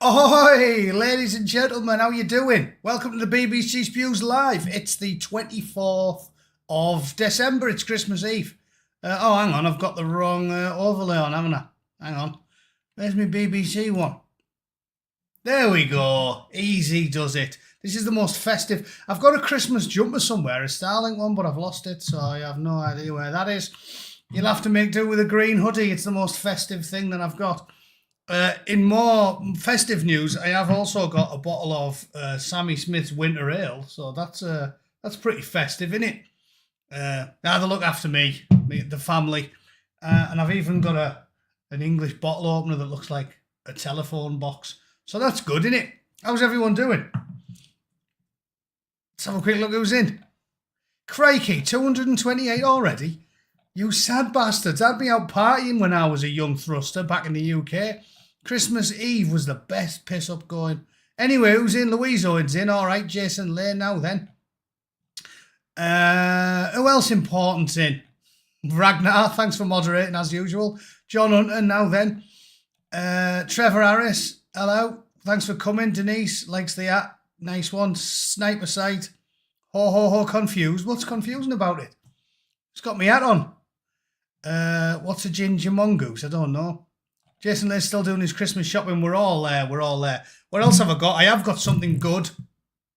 Ahoy, ladies and gentlemen, how you doing? Welcome to the BBC Spews Live. It's the 24th of December, it's Christmas Eve. Hang on, I've got the wrong overlay on, haven't I? Hang on, where's my BBC one? There we go, easy does it. This is the most festive. I've got a Christmas jumper somewhere, a Starlink one, but I've lost it, so I have no idea where that is. You'll have to make do with a green hoodie, it's the most festive thing that I've got. In more festive news, I have also got a bottle of Sammy Smith's Winter Ale, so that's pretty festive, isn't it? Now they look after me, the family, and I've even got an English bottle opener that looks like a telephone box, so that's good, isn't it? How's everyone doing? Let's have a quick look who's in. Crikey, 228 already? You sad bastards, I'd be out partying when I was a young thruster back in the UK. Christmas Eve was the best piss up going. Anyway, who's in? Louise Owen's in. All right, Jason Lane now then. Who else important's in? Ragnar, thanks for moderating as usual. John Hunter now then. Trevor Harris, hello. Thanks for coming. Denise likes the hat. Nice one. Sniper Sight. Ho ho ho confused. What's confusing about it? It's got me hat on. What's a ginger mongoose? I don't know. Jason Lay's still doing his Christmas shopping. We're all there. What else have I got? I have got something good.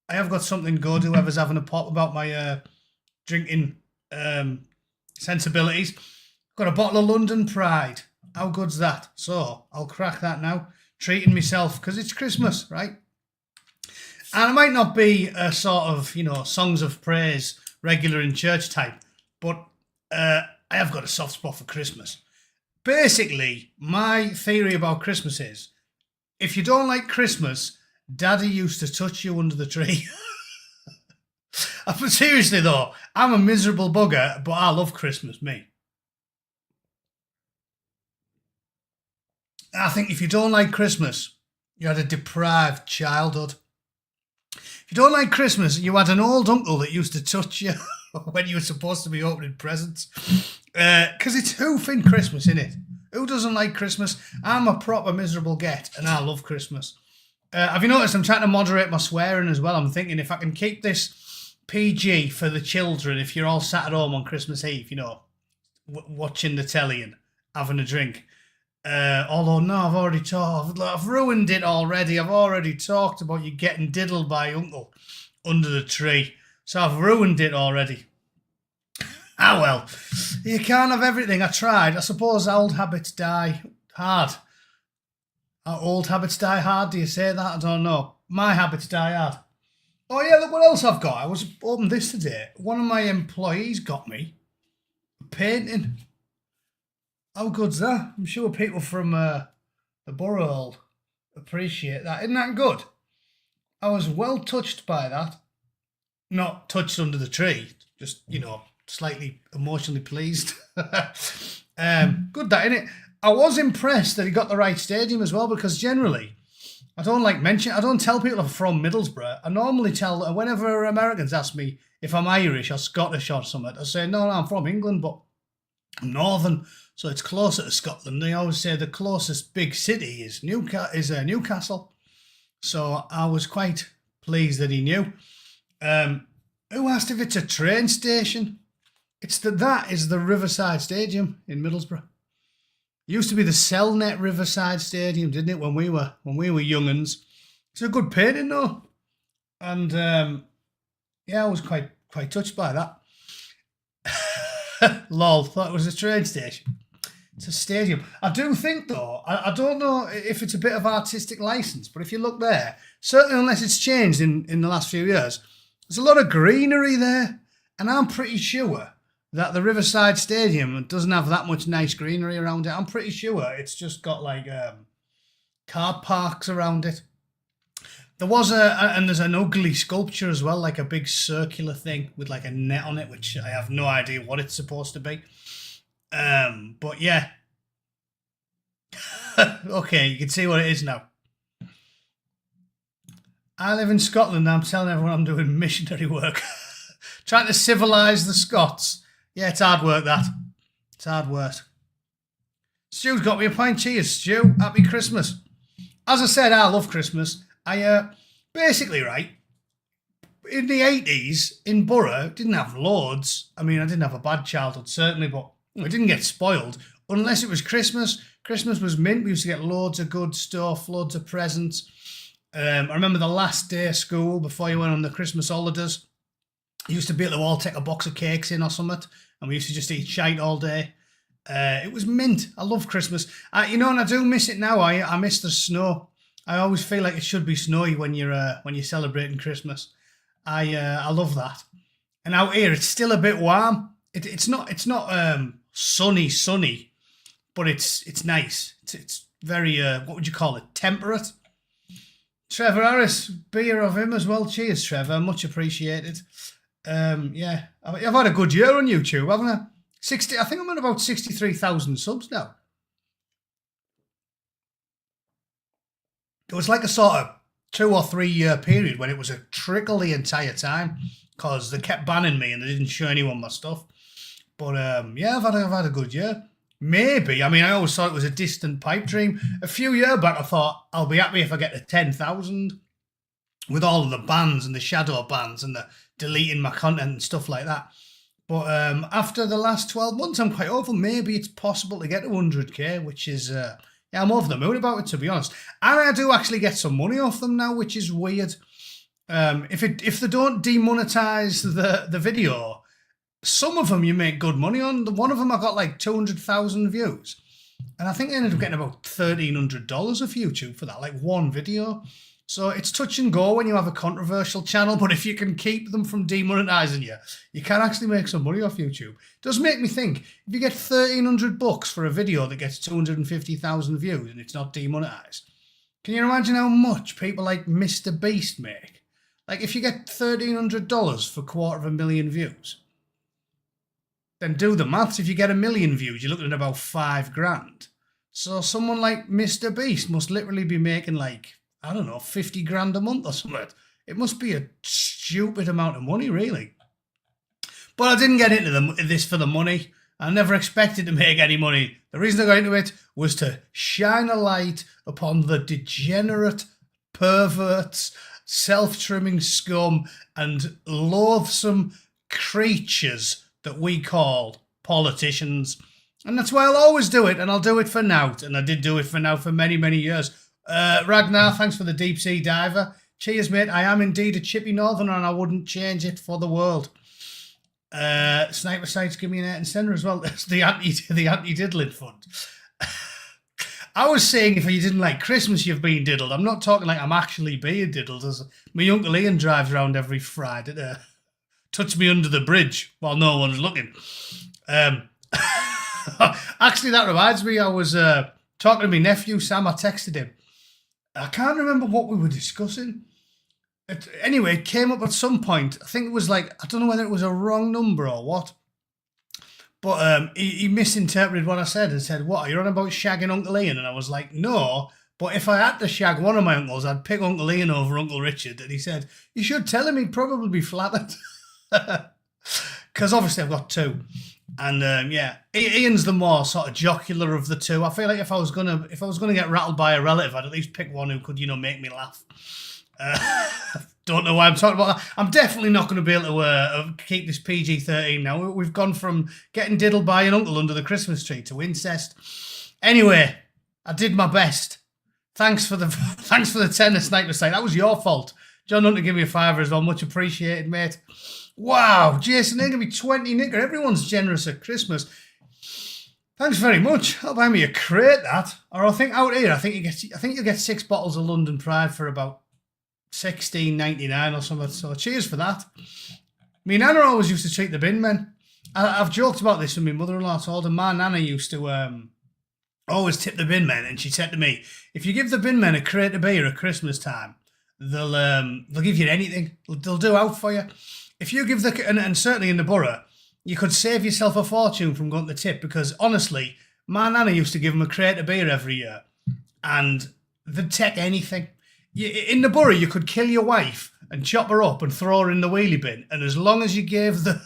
Whoever's having a pop about my drinking sensibilities. Got a bottle of London Pride. How good's that? So I'll crack that now. Treating myself because it's Christmas, right? And it might not be a sort of, songs of praise, regular in church type, but I have got a soft spot for Christmas. Basically, my theory about Christmas is, if you don't like Christmas, Daddy used to touch you under the tree. But seriously though, I'm a miserable bugger, but I love Christmas, me. I think if you don't like Christmas, you had a deprived childhood. If you don't like Christmas, you had an old uncle that used to touch you when you were supposed to be opening presents. Because it's hoofing Christmas, innit? Who doesn't like Christmas? I'm a proper miserable get, and I love Christmas. Have you noticed I'm trying to moderate my swearing as well? I'm thinking if I can keep this PG for the children, if you're all sat at home on Christmas Eve, watching the telly and having a drink. Although, no, I've already talked. I've ruined it already. I've already talked about you getting diddled by Uncle under the tree. So I've ruined it already. Ah, well, you can't have everything. I tried. I suppose old habits die hard. Old habits die hard? Do you say that? I don't know. My habits die hard. Oh, yeah, look what else I've got. I was opening this today. One of my employees got me a painting. How good's that? I'm sure people from the borough will appreciate that. Isn't that good? I was well touched by that. Not touched under the tree, just, slightly emotionally pleased. Good that, innit? I was impressed that he got the right stadium as well, because generally, I don't tell people I'm from Middlesbrough. I normally tell, whenever Americans ask me if I'm Irish or Scottish or something, I say, no, I'm from England, but I'm northern, so it's closer to Scotland. They always say the closest big city is Newcastle. So I was quite pleased that he knew. Who asked if it's a train station? That is the Riverside Stadium in Middlesbrough. It used to be the Cellnet Riverside Stadium, didn't it, when we were young'uns? It's a good painting though. And I was quite touched by that. Lol, thought it was a train station. It's a stadium. I do think though, I don't know if it's a bit of artistic license, but if you look there, certainly unless it's changed in the last few years, there's a lot of greenery there. And I'm pretty sure that the Riverside Stadium doesn't have that much nice greenery around it. I'm pretty sure it's just got like car parks around it. There was there's an ugly sculpture as well, like a big circular thing with like a net on it, which I have no idea what it's supposed to be. But yeah. Okay, you can see what it is now. I live in Scotland and I'm telling everyone I'm doing missionary work. Trying to civilise the Scots. Yeah, it's hard work, that. It's hard work. Stu's got me a pint. Cheers, Stu. Happy Christmas. as I said, I love Christmas. I basically, right, in the 80s in Borough, didn't have loads. I mean, I didn't have a bad childhood, certainly, but I didn't get spoiled unless it was Christmas. Christmas was mint. We used to get loads of good stuff, loads of presents. I remember the last day of school before you went on the Christmas holidays. You used to be able to all take a box of cakes in or something, and we used to just eat shite all day. It was mint. I love Christmas. And I do miss it now. I miss the snow. I always feel like it should be snowy when you're celebrating Christmas. I love that. And out here, it's still a bit warm. It's not sunny, but it's nice. It's very what would you call it? Temperate. Trevor Harris, beer of him as well. Cheers, Trevor. Much appreciated. Yeah, I've had a good year on YouTube, haven't I? I think I'm at about 63,000 subs now. It was like a sort of 2 or 3 year period when it was a trickle the entire time because they kept banning me and they didn't show anyone my stuff. But yeah, I've had a good year. Maybe. I mean, I always thought it was a distant pipe dream. A few years back, I thought I'll be happy if I get to 10,000 with all of the bans and the shadow bans and the deleting my content and stuff like that. But after the last 12 months, I'm quite hopeful. Maybe it's possible to get to 100k, which is, yeah, I'm over the moon about it, to be honest. And I do actually get some money off them now, which is weird. If they don't demonetize the video, some of them you make good money on. One of them I got like 200,000 views. And I think I ended up getting about $1,300 off YouTube for that, like one video. So it's touch and go when you have a controversial channel, but if you can keep them from demonetizing you, you can actually make some money off YouTube. It does make me think, if you get $1,300 for a video that gets 250,000 views and it's not demonetized, can you imagine how much people like Mr. Beast make? Like if you get $1,300 for 250,000 views, then do the maths. If you get 1 million views, you're looking at about $5,000. So someone like Mr. Beast must literally be making like, I don't know, 50 grand a month or something. It must be a stupid amount of money, really. But I didn't get into this for the money. I never expected to make any money. The reason I got into it was to shine a light upon the degenerate, perverts, self-trimming scum and loathsome creatures that we call politicians. And that's why I'll always do it, and I'll do it for now. And I did do it for now for many, many years. Ragnar, thanks for the deep sea diver. Cheers, mate. I am indeed a chippy northerner and I wouldn't change it for the world. Sniper Sights, give me an 8 and center as well. That's the anti-diddling fund. I was saying if you didn't like Christmas, you've been diddled. I'm not talking like I'm actually being diddled. As my Uncle Ian drives around every Friday to touch me under the bridge while no one's looking. Actually, that reminds me, I was talking to my nephew, Sam. I texted him. I can't remember what we were discussing. Anyway, it came up at some point. I think it was like, I don't know whether it was a wrong number or what. But he misinterpreted what I said and said, what, are you on about shagging Uncle Ian? And I was like, no. But if I had to shag one of my uncles, I'd pick Uncle Ian over Uncle Richard. And he said, you should tell him, he'd probably be flattered. Because obviously I've got two. And yeah, Ian's the more sort of jocular of the two. I feel like if I was gonna get rattled by a relative, I'd at least pick one who could, make me laugh. Don't know why I'm talking about that. I'm definitely not going to be able to keep this PG-13 now. We've gone from getting diddled by an uncle under the Christmas tree to incest. Anyway, I did my best. Thanks for the tenner, Sniper Sight. That was your fault. John Hunter, give me a fiver as well. Much appreciated, mate. Wow, Jason, they're going to be 20 nicker. Everyone's generous at Christmas. Thanks very much. I'll buy me a crate, that. Or I think out here, I think you'll get 6 bottles of London Pride for about $16.99 or something. So cheers for that. Me Nana always used to treat the bin men. I've joked about this with my mother-in-law. Told her my Nana used to always tip the bin men, and she said to me, if you give the bin men a crate of beer at Christmas time, they'll give you anything. They'll do out for you. If you give and certainly in the borough, you could save yourself a fortune from going to the tip, because honestly, my Nana used to give them a crate of beer every year, and they'd take anything. In the borough, you could kill your wife and chop her up and throw her in the wheelie bin, and as long as you gave the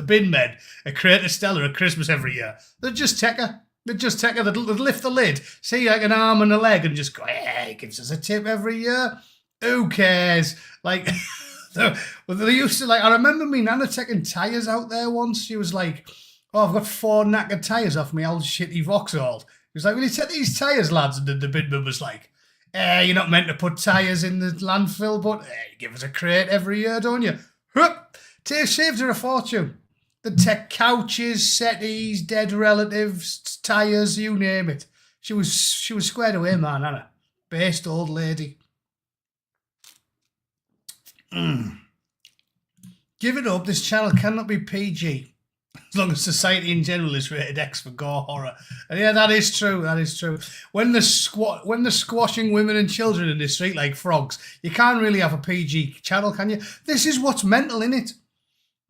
bin men a crate of Stella at Christmas every year, they'd just take her. They'd just take her, they'd lift the lid, see like an arm and a leg, and just go, "Hey, he gives us a tip every year. Who cares?" Like, they used to, like, I remember me nana taking tyres out there once. She was like, "Oh, I've got 4 knackered tyres off me old shitty Vauxhall." He was like, "Will you take these tyres, lads?" And the bidman was like, "You're not meant to put tyres in the landfill, but you give us a crate every year, don't you?" Hup! Saved her a fortune. They'd take couches, settees, dead relatives, tyres, you name it. She was squared away, man, Anna. Based old lady. Give it up. This channel cannot be PG. As long as society in general is rated X for gore horror. And yeah, that is true. That is true. When they're squashing women and children in the street like frogs, you can't really have a PG channel, can you? This is what's mental, innit?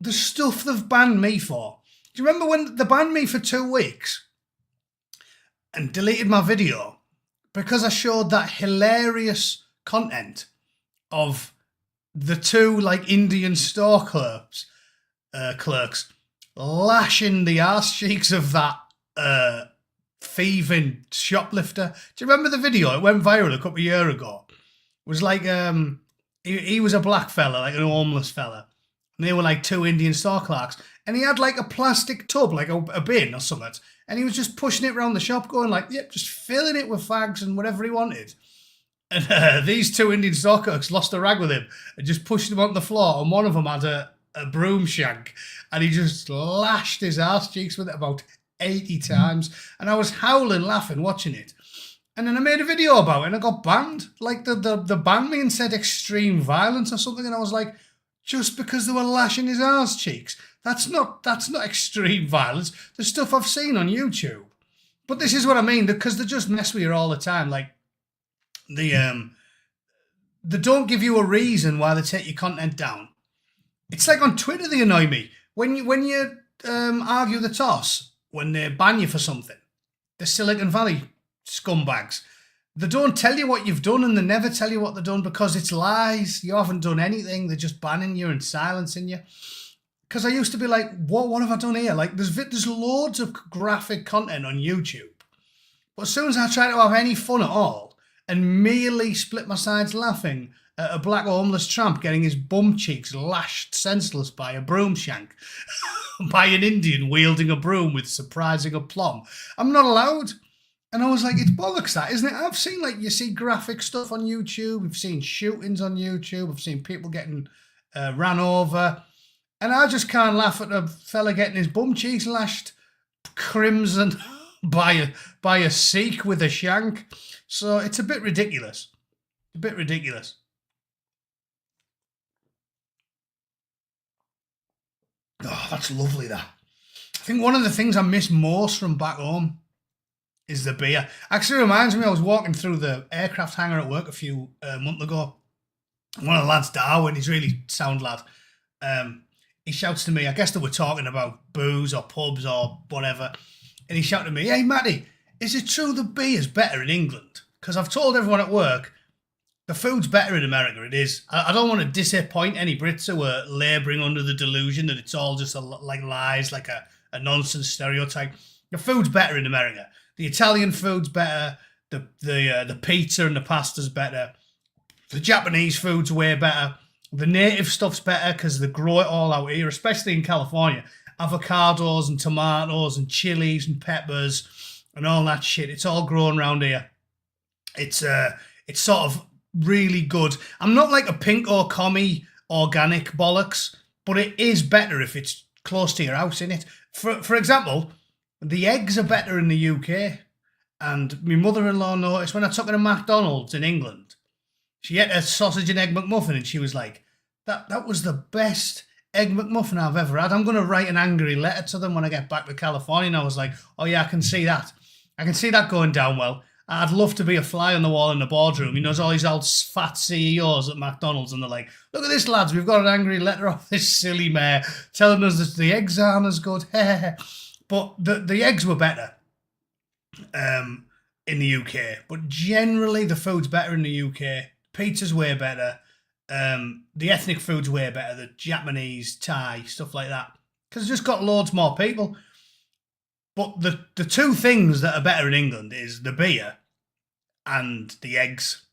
The stuff they've banned me for. Do you remember when they banned me for 2 weeks and deleted my video because I showed that hilarious content of the 2 like Indian store clerks lashing the arse cheeks of that thieving shoplifter? Do you remember the video? It went viral a couple of years ago. It was like he was a black fella, like an homeless fella. And they were like 2 Indian store clerks. And he had like a plastic tub, like a bin or something. And he was just pushing it around the shop going like, yep, just filling it with fags and whatever he wanted. And these 2 Indian store clerks lost a rag with him and just pushed him onto the floor. And one of them had a broom shank. And he just lashed his arse cheeks with it about 80 times. And I was howling, laughing, watching it. And then I made a video about it and I got banned. Like the banned me and said extreme violence or something. And I was like, just because they were lashing his arse cheeks. That's not extreme violence. The stuff I've seen on YouTube. But this is what I mean, because they just mess with you all the time. Like, they don't give you a reason why they take your content down. It's like on Twitter they annoy me. When you argue the toss, when they ban you for something, the Silicon Valley scumbags, they don't tell you what you've done and they never tell you what they've done because it's lies. You haven't done anything. They're just banning you and silencing you. Because I used to be like, what have I done here? Like, there's loads of graphic content on YouTube. But as soon as I try to have any fun at all and merely split my sides laughing at a black homeless tramp getting his bum cheeks lashed senseless by a broom shank, by an Indian wielding a broom with surprising aplomb, I'm not allowed. And I was like, it's bollocks that, isn't it? I've seen, like, you see graphic stuff on YouTube. We've seen shootings on YouTube. I've seen people getting ran over. And I just can't laugh at a fella getting his bum cheeks lashed crimson by a Sikh with a shank. So it's a bit ridiculous. A bit ridiculous. Oh, that's lovely, that. I think one of the things I miss most from back home is the beer. Actually reminds me, I was walking through the aircraft hangar at work a few months ago. One of the lads, Darwin, he's a really sound lad. He shouts to me, I guess they were talking about booze or pubs or whatever. And he shouted to me, "Hey, Matty, is it true the beer's better in England? Because I've told everyone at work, the food's better in America. It is. I don't want to disappoint any Brits who are labouring under the delusion that it's all just like lies, like a nonsense stereotype. The food's better in America. The Italian food's better. The pizza and the pasta's better. The Japanese food's way better. The native stuff's better because they grow it all out here, especially in California. Avocados and tomatoes and chilies and peppers and all that shit. It's all grown around here. It's sort of really good. I'm not like a pink or commie organic bollocks, but it is better if it's close to your house, innit? For example, the eggs are better in the UK. And my mother-in-law noticed when I took her to McDonald's in England, she ate a sausage and egg McMuffin and she was like, that was the best egg McMuffin I've ever had. I'm going to write an angry letter to them when I get back to California. And I was like, oh yeah, I can see that. I can see that going down well. I'd love to be a fly on the wall in the boardroom. You know, there's all these old fat CEOs at McDonald's and they're like, look at this, lads, we've got an angry letter off this silly mayor telling us that the eggs aren't as good. But the eggs were better in the UK. But generally, the food's better in the UK. Pizza's way better. The ethnic food's way better. The Japanese, Thai, stuff like that. Because it's just got loads more people. But the two things that are better in England is the beer and the eggs.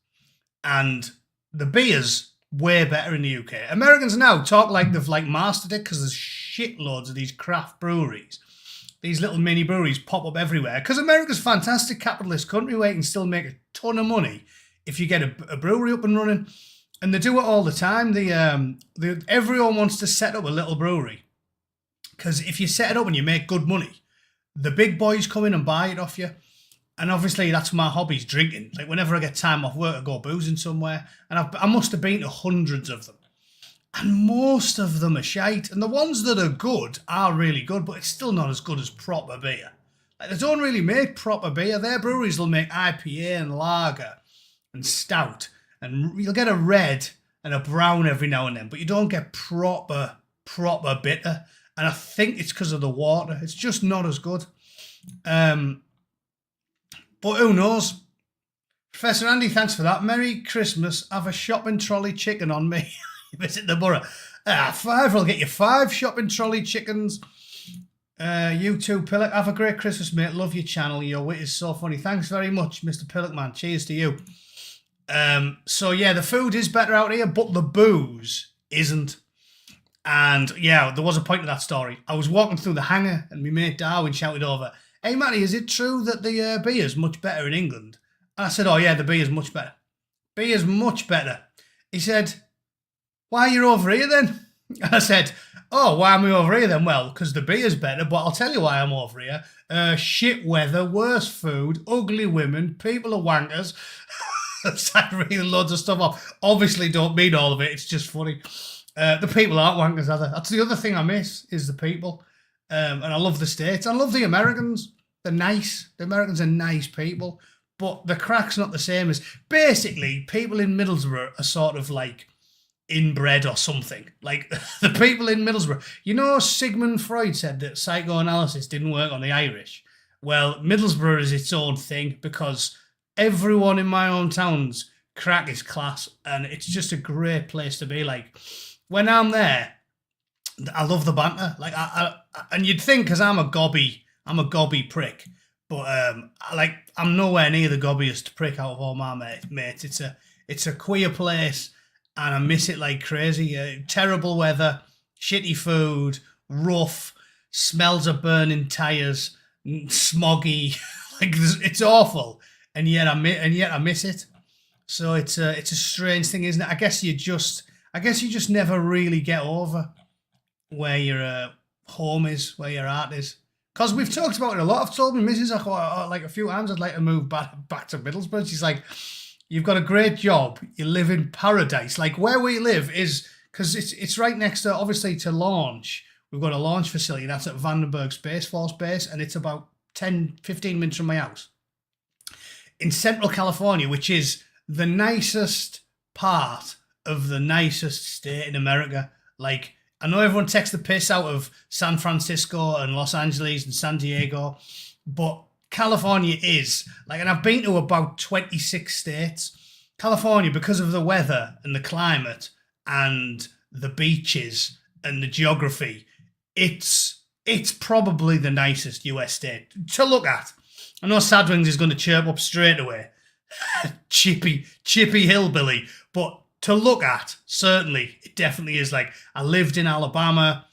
And the beer's way better in the UK. Americans now talk like they've like mastered it because there's shitloads of these craft breweries. These little mini breweries pop up everywhere because America's a fantastic capitalist country where you can still make a ton of money if you get a brewery up and running. And they do it all the time. Everyone wants to set up a little brewery because if you set it up and you make good money, the big boys come in and buy it off you. And obviously that's my hobby's drinking. Like whenever I get time off work, I go boozing somewhere. And I must have been to hundreds of them. And most of them are shite. And the ones that are good are really good, but it's still not as good as proper beer. Like they don't really make proper beer. Their breweries will make IPA and lager and stout. And you'll get a red and a brown every now and then, but you don't get proper bitter. And I think it's because of the water. It's just not as good. But who knows? Professor Andy, thanks for that. Merry Christmas. Have a shopping trolley chicken on me. Visit the borough. 5. I'll get you 5 shopping trolley chickens. You too, Pillock. Have a great Christmas, mate. Love your channel. Your wit is so funny. Thanks very much, Mr. Pillock, man. Cheers to you. So, yeah, the food is better out here, but the booze isn't. And, yeah, there was a point to that story. I was walking through the hangar and my mate Darwin shouted over, "Hey, Matty, is it true that the beer's much better in England?" And I said, "Oh, yeah, the beer's much better. Beer's much better." He said, "Why are you over here then?" And I said, "Oh, why am I over here then?" "Well, because the beer's better, but I'll tell you why I'm over here. Shit weather, worse food, ugly women, people are wankers." Started reading loads of stuff off. Obviously don't mean all of it, it's just funny. The people aren't wankers, are they? That's the other thing I miss, is the people. And I love the States. I love the Americans. They're nice. The Americans are nice people. But the crack's not the same as... Basically, people in Middlesbrough are sort of like inbred or something. Like, the people in Middlesbrough... You know, Sigmund Freud said that psychoanalysis didn't work on the Irish. Well, Middlesbrough is its own thing because everyone in my hometown's crack is class, and it's just a great place to be. Like, when I'm there, I love the banter. Like, and you'd think because I'm a gobby prick, but I'm nowhere near the gobbiest prick out of all my mates. It's a queer place, and I miss it like crazy. Terrible weather, shitty food, rough, smells of burning tires, smoggy. Like, it's awful, and yet I miss it. So it's a strange thing, isn't it? I guess you just never really get over where your home is, where your art is. Because we've talked about it a lot. I've told my missus like a few times I'd like to move back to Middlesbrough. She's like, "You've got a great job. You live in paradise." Like, where we live is, because it's right next to, obviously, to launch. We've got a launch facility that's at Vandenberg Space Force Base, and it's about 10-15 minutes from my house. In Central California, which is the nicest part of the nicest state in America. Like, I know everyone takes the piss out of San Francisco and Los Angeles and San Diego, but California is, like, and I've been to about 26 states. California, because of the weather and the climate and the beaches and the geography, it's probably the nicest US state to look at. I know Sadwings is going to chirp up straight away. chippy hillbilly, but to look at, certainly, it definitely is. Like, I lived in Alabama.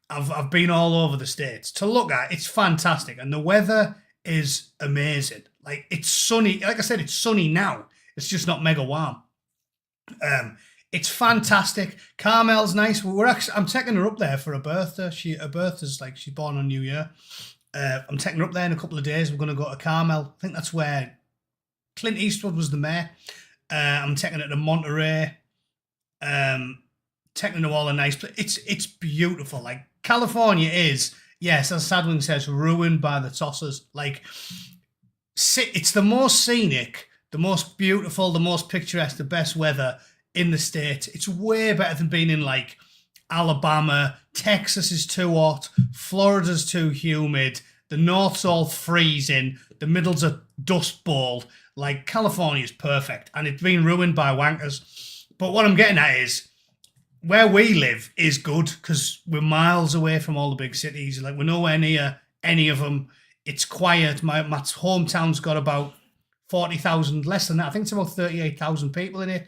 I've been all over the States. To look at, it's fantastic. And the weather is amazing. Like, it's sunny. Like I said, it's sunny now. It's just not mega warm. It's fantastic. Carmel's nice. I'm taking her up there for her birthday. Her birthday's like, she's born on New Year. I'm taking her up there in a couple of days. We're going to go to Carmel. I think that's where Clint Eastwood was the mayor. I'm taking it to Monterey. Taking it to all the nice places. It's beautiful. Like, California is, yes, as Sadwin says, ruined by the tossers. Like, it's the most scenic, the most beautiful, the most picturesque, the best weather in the state. It's way better than being in, like, Alabama. Texas is too hot. Florida's too humid. The north's all freezing. The middle's a dust bowl. Like, California's perfect, and it's been ruined by wankers. But what I'm getting at is, where we live is good, because we're miles away from all the big cities. Like, we're nowhere near any of them. It's quiet. My hometown's got about 40,000, less than that. I think it's about 38,000 people in it.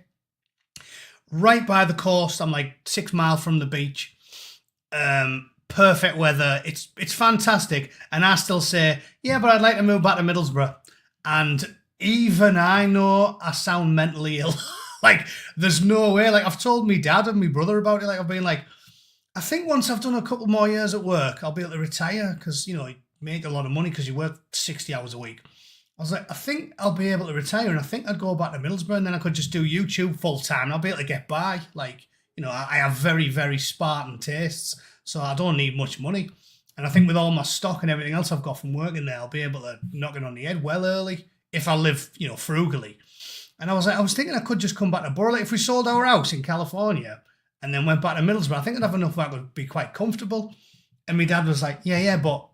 Right by the coast. I'm like 6 miles from the beach. Perfect weather. It's fantastic. And I still say, yeah, but I'd like to move back to Middlesbrough. And even I know I sound mentally ill. Like, there's no way. Like, I've told me dad and my brother about it. Like, I've been like, I think once I've done a couple more years at work, I'll be able to retire because, you know, you make a lot of money because you work 60 hours a week. I was like, I think I'll be able to retire and I think I'd go back to Middlesbrough and then I could just do YouTube full time and I'll be able to get by. Like, you know, I have very, very Spartan tastes, so I don't need much money. And I think with all my stock and everything else I've got from working there, I'll be able to knock it on the head well early if I live, you know, frugally. And I was thinking I could just come back to Borough. Like if we sold our house in California and then went back to Middlesbrough, I think I'd have enough that would be quite comfortable. And my dad was like, yeah, but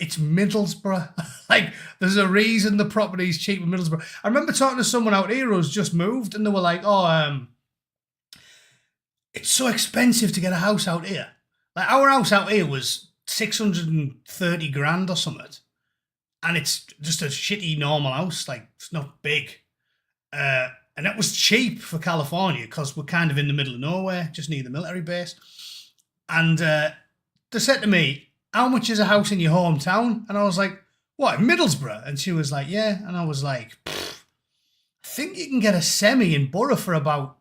it's Middlesbrough. Like, there's a reason the property's cheap in Middlesbrough. I remember talking to someone out here who's just moved and they were like, it's so expensive to get a house out here. Like, our house out here was 630 grand or something. And it's just a shitty normal house. Like, it's not big. And that was cheap for California because we're kind of in the middle of nowhere, just near the military base. And they said to me, how much is a house in your hometown? And I was like, what, Middlesbrough? And she was like, yeah. And I was like, I think you can get a semi in Borough for about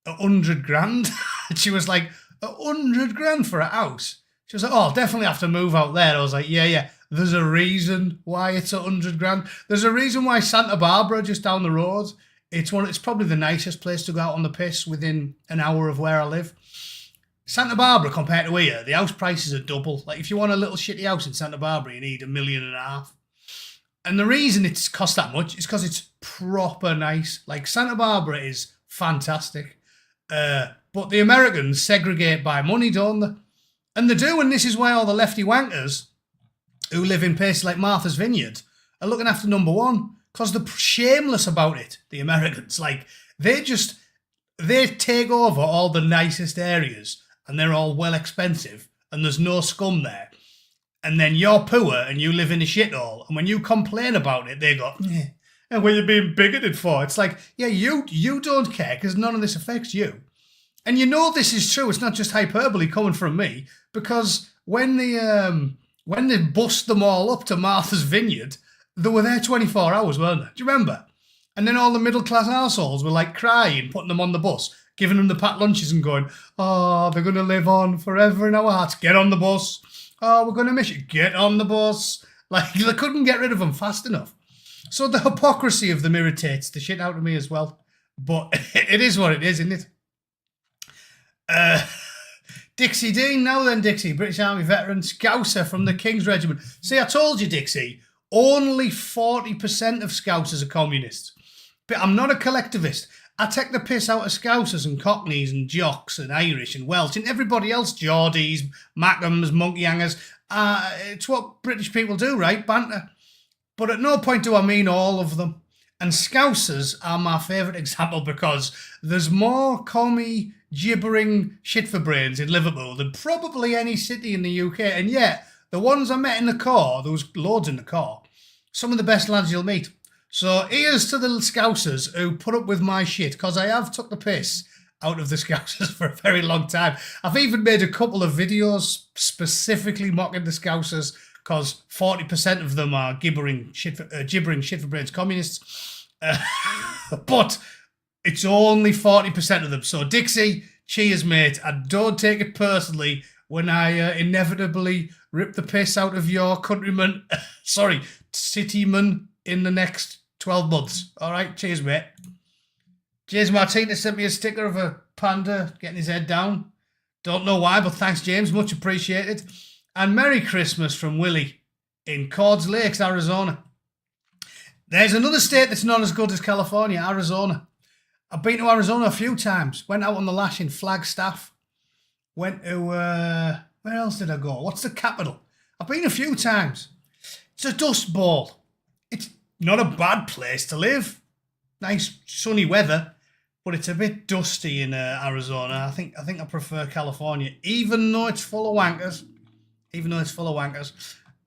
100 grand. And she was like, 100 grand for a house? She was like, oh, I'll definitely have to move out there. I was like, yeah. There's a reason why it's 100 grand. There's a reason why Santa Barbara, just down the road, it's probably the nicest place to go out on the piss within an hour of where I live. Santa Barbara compared to here, the house prices are double. Like if you want a little shitty house in Santa Barbara, you need $1.5 million. And the reason it's cost that much is because it's proper nice. Like Santa Barbara is fantastic. But the Americans segregate by money, don't they? And they do, and this is why all the lefty wankers who live in places like Martha's Vineyard are looking after number one. Because they're shameless about it, the Americans. Like, they take over all the nicest areas and they're all well expensive and there's no scum there. And then you're poor and you live in a shithole. And when you complain about it, they go, yeah. And what are you being bigoted for? It's like, yeah, you don't care because none of this affects you. And you know this is true. It's not just hyperbole coming from me because when they bust them all up to Martha's Vineyard, they were there 24 hours, weren't they? Do you remember? And then all the middle-class arseholes were like crying, putting them on the bus, giving them the packed lunches and going, oh, they're going to live on forever in our hearts. Get on the bus. Oh, we're going to miss you. Get on the bus. Like, they couldn't get rid of them fast enough. So the hypocrisy of them irritates the shit out of me as well. But it is what it is, isn't it? Dixie Dean, now then, Dixie, British Army veteran, Scouser from the King's Regiment. See, I told you, Dixie, only 40% of Scousers are communists. But I'm not a collectivist. I take the piss out of Scousers and Cockneys and Jocks and Irish and Welsh and everybody else, Geordies, Mackhams, Monkey Hangers. It's what British people do, right? Banter. But at no point do I mean all of them. And Scousers are my favourite example because there's more commie, gibbering shit for brains in Liverpool than probably any city in the UK. And yet, the ones I met in the Corps, there was loads in the Corps, some of the best lads you'll meet. So here's to the Scousers who put up with my shit, because I have took the piss out of the Scousers for a very long time. I've even made a couple of videos specifically mocking the Scousers, because 40% of them are gibbering shit for brains communists. But it's only 40% of them. So Dixie, cheers, mate. I don't take it personally when I inevitably rip the piss out of your countrymen, citymen in the next 12 months. All right, cheers, mate. James Martinez sent me a sticker of a panda getting his head down. Don't know why, but thanks, James. Much appreciated. And Merry Christmas from Willie in Cords Lakes, Arizona. There's another state that's not as good as California, Arizona. I've been to Arizona a few times. Went out on the lash in Flagstaff. Went to, where else did I go? What's the capital? I've been a few times. It's a dust bowl. It's not a bad place to live. Nice sunny weather, but it's a bit dusty in Arizona. I think I prefer California, even though it's full of wankers.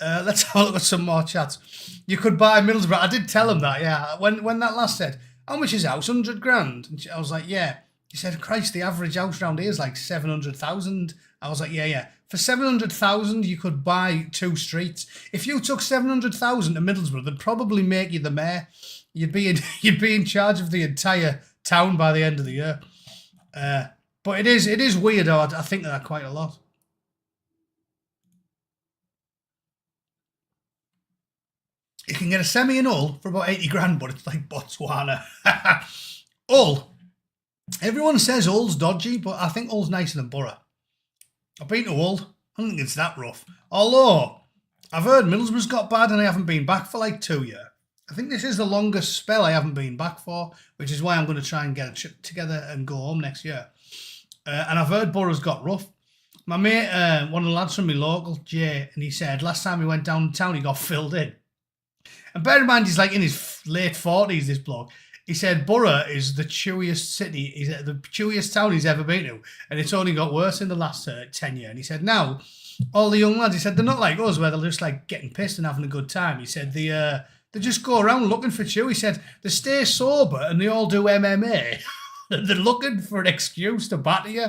Let's have a look at some more chats. You could buy Middlesbrough. I did tell him that, yeah. When that last said, how much is the house? 100 grand? And I was like, yeah. He said, Christ, the average house round here is like 700,000. I was like, yeah. For 700,000, you could buy 2 streets. If you took 700,000 to Middlesbrough, they'd probably make you the mayor. You'd be in charge of the entire town by the end of the year. But it is weird. I think that quite a lot. You can get a semi in Hull for about 80 grand, but it's like Botswana. Hull. Everyone says Hull's dodgy, but I think Hull's nicer than Borough. I've been to Hull. I don't think it's that rough. Although, I've heard Middlesbrough's got bad and I haven't been back for like 2 years. I think this is the longest spell I haven't been back for, which is why I'm going to try and get a trip together and go home next year. And I've heard Borough's got rough. My mate, one of the lads from my local, Jay, and he said last time he went downtown, he got filled in. And bear in mind, he's like in his late 40s, this bloke. He said Borough is the chewiest city, the chewiest town he's ever been to. And it's only got worse in the last 10 years. And he said now, all the young lads, he said, they're not like us where they're just like getting pissed and having a good time. He said they just go around looking for chew. He said they stay sober and they all do MMA. They're looking for an excuse to batter you.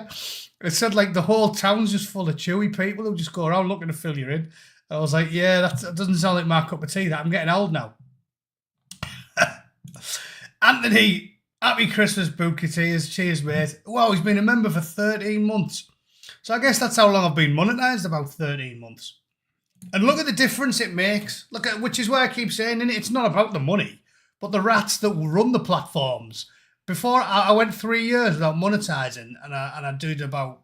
It said like the whole town's just full of chewy people who just go around looking to fill you in. I was like, yeah, that doesn't sound like my cup of tea. That I'm getting old now. Anthony, happy Christmas, Booketeers. Cheers, mate. Wow, he's been a member for 13 months. So I guess that's how long I've been monetised, about 13 months. And look at the difference it makes. Look at, which is why I keep saying, innit, it's not about the money, but the rats that run the platforms. Before, I went 3 years without monetising, and I did about,